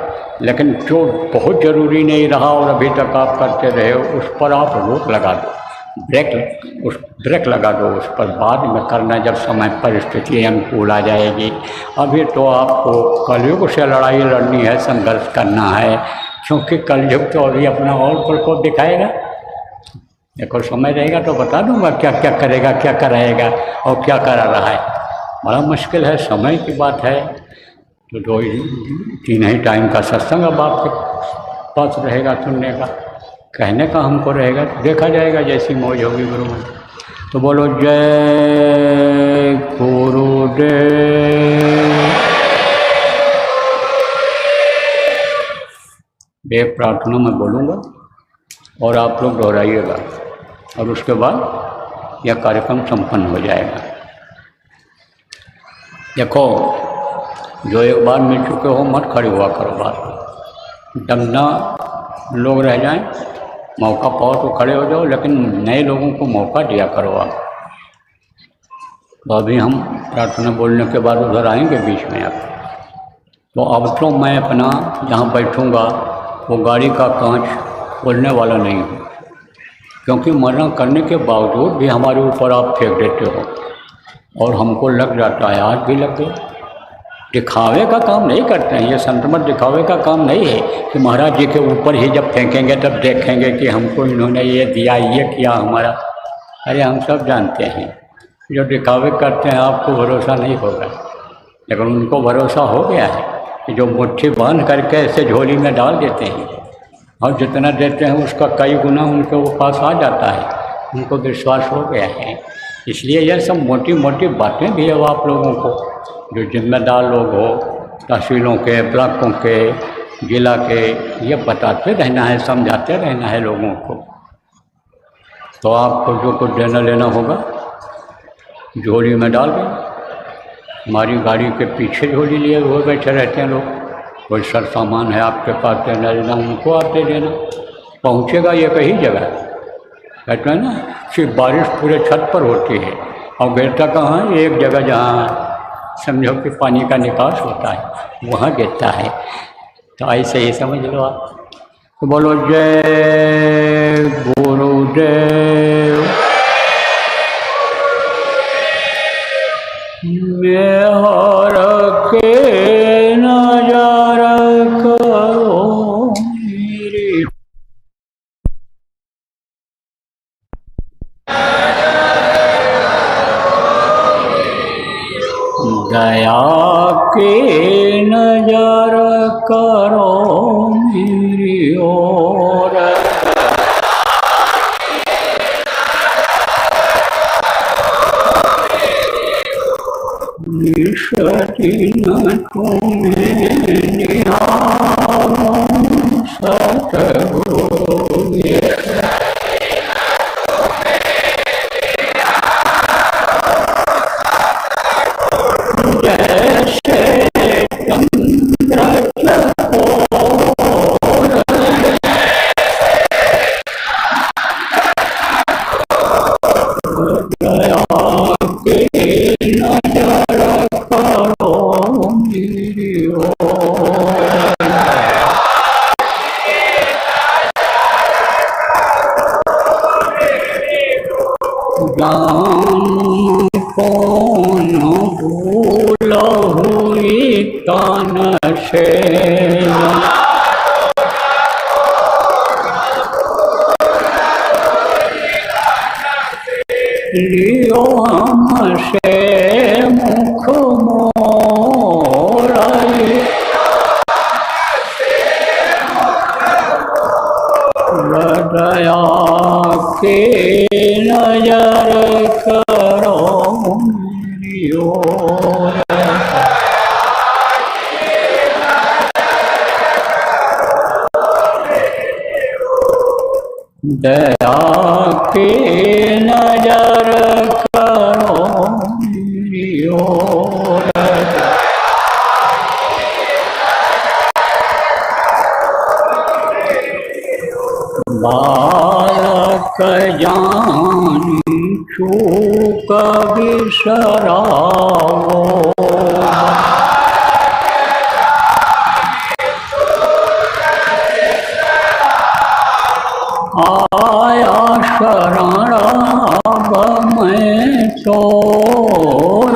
Speaker 1: लेकिन जो बहुत ज़रूरी नहीं रहा और अभी तक आप करते रहे उस पर आप रोक लगा दो, ब्रेक लगा दो उस पर। बाद में करना जब समय परिस्थिति अनुकूल आ जाएगी। अभी तो आपको कलयुग से लड़ाई लड़नी है, संघर्ष करना है, क्योंकि कलयुग तो अभी अपना और प्रकोप दिखाएगा। देखो समय रहेगा तो बता दूंगा क्या क्या करेगा, क्या कराएगा और क्या करा रहा है। बड़ा मुश्किल है, समय की बात है। तो 2-3 ही टाइम का सत्संग अब आपके पास रहेगा, सुनने का, कहने का हमको रहेगा, देखा जाएगा जैसी मौज होगी गुरु में। तो बोलो जय गुरुदेव। एक प्रार्थना मैं बोलूँगा और आप लोग दोहराइएगा और उसके बाद यह कार्यक्रम संपन्न हो जाएगा। देखो, जो एक बार मिल चुके हो मत खड़े हुआ करो बात, डंडा लोग रह जाएं, मौका पाओ तो खड़े हो जाओ, लेकिन नए लोगों को मौका दिया करो आप। तो अभी हम प्रार्थना बोलने के बाद उधर आएंगे बीच में आप। तो अब तो मैं अपना जहाँ बैठूँगा वो गाड़ी का कांच खोलने वाला नहीं हूँ, क्योंकि मना करने के बावजूद भी हमारे ऊपर आप फेंक देते हो और हमको लग जाता है, आज भी लग गया। दिखावे का काम नहीं करते हैं ये संत मत, दिखावे का काम नहीं है कि महाराज जी के ऊपर ही जब फेंकेंगे तब देखेंगे कि हमको इन्होंने ये दिया, ये किया हमारा। अरे हम सब जानते हैं, जो दिखावे करते हैं आपको भरोसा नहीं होगा, लेकिन उनको भरोसा हो गया है कि जो मुट्ठी बांध करके ऐसे झोली में डाल देते हैं और जितना देते हैं उसका कई गुना उनके वो पास आ जाता है, उनको विश्वास हो गया है। इसलिए यह सब मोटी मोटी बातें भी अब आप लोगों को, जो जिम्मेदार लोग हो, तहसीलों के, ब्लॉकों के, जिला के, ये बताते रहना है, समझाते रहना है लोगों को। तो आपको जो कुछ देना लेना होगा झोली में डाल दें। हमारी गाड़ी के पीछे झोली लिए हुए बैठे रहते हैं लोग, कोई सर सामान है आपके पास देना लेना, उनको आप दे देना, पहुँचेगा ये कहीं जगह। कहते हैं ना, सिर्फ बारिश पूरे छत पर होती है और गिरता कहाँ है, एक जगह जहाँ समझो कि पानी का निकास होता है वहाँ गिरता है। तो ऐसे ही समझ लो आप। तो बोलो जय गुरुदेव। मेहर के नजारा करो मेरी, दया के नजारा करो मेरी ओर, निष्ठिन तुम्हें निहारो सतगुरु। कौन भूल हुई तन से, लियो हमसे मुख मोर, दया के नजर करो मेरी ओर, दया के नजर करो मेरी ओर, बालक जानी चूक बिसराओ, आया शरण अब मैं चोर,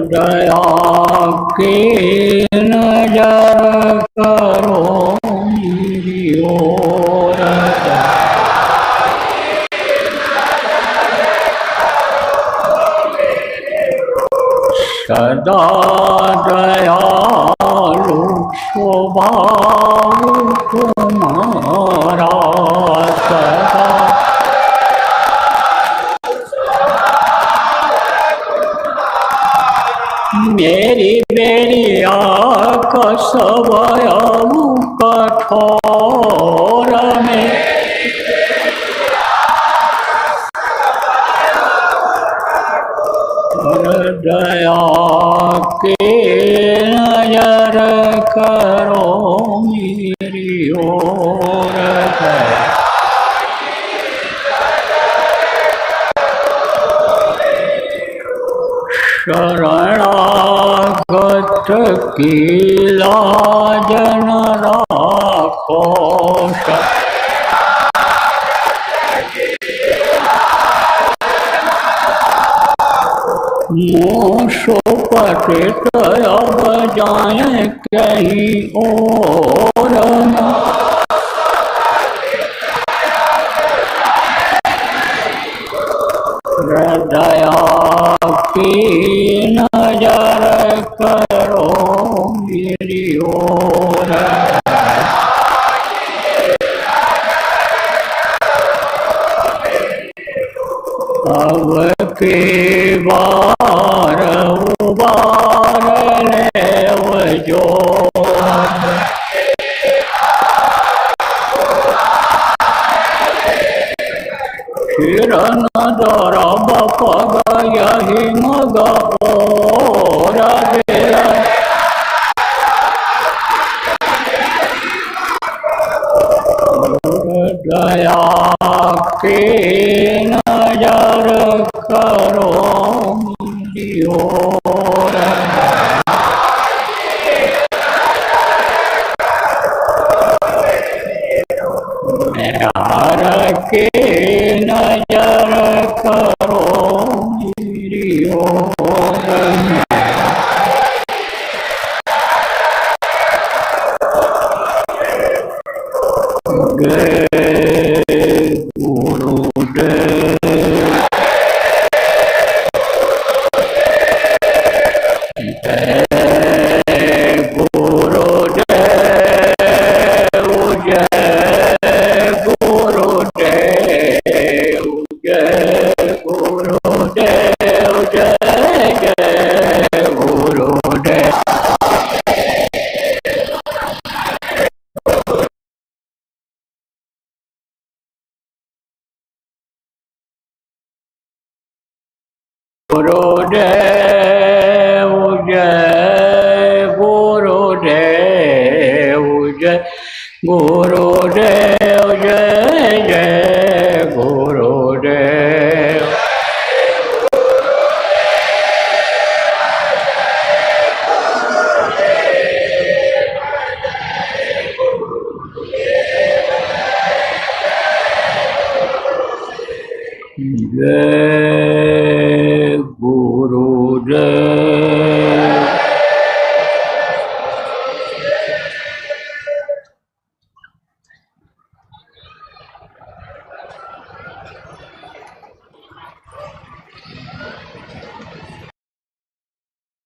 Speaker 1: दया के नजर करो मेरी ओर, सदा दयालु स्वभाव तुम्हारा, सदा मेरी बेरिया कसवया कठोर में दया के नजर करो मेरी ओर शरणागत की लाज न राखो मोशो पतित अब जाए कहीं और दया की नजर करो मेरी ओर अब के बार उबार ले जो किरण दरा बपग यही मग और दया के नजर करो मेरी ओर प्यार के नजर करो मेरी ओर गुरुदेव जय गुरुदेव जय गुरुदेव जय जय गुरुदेव जय गुरुदेव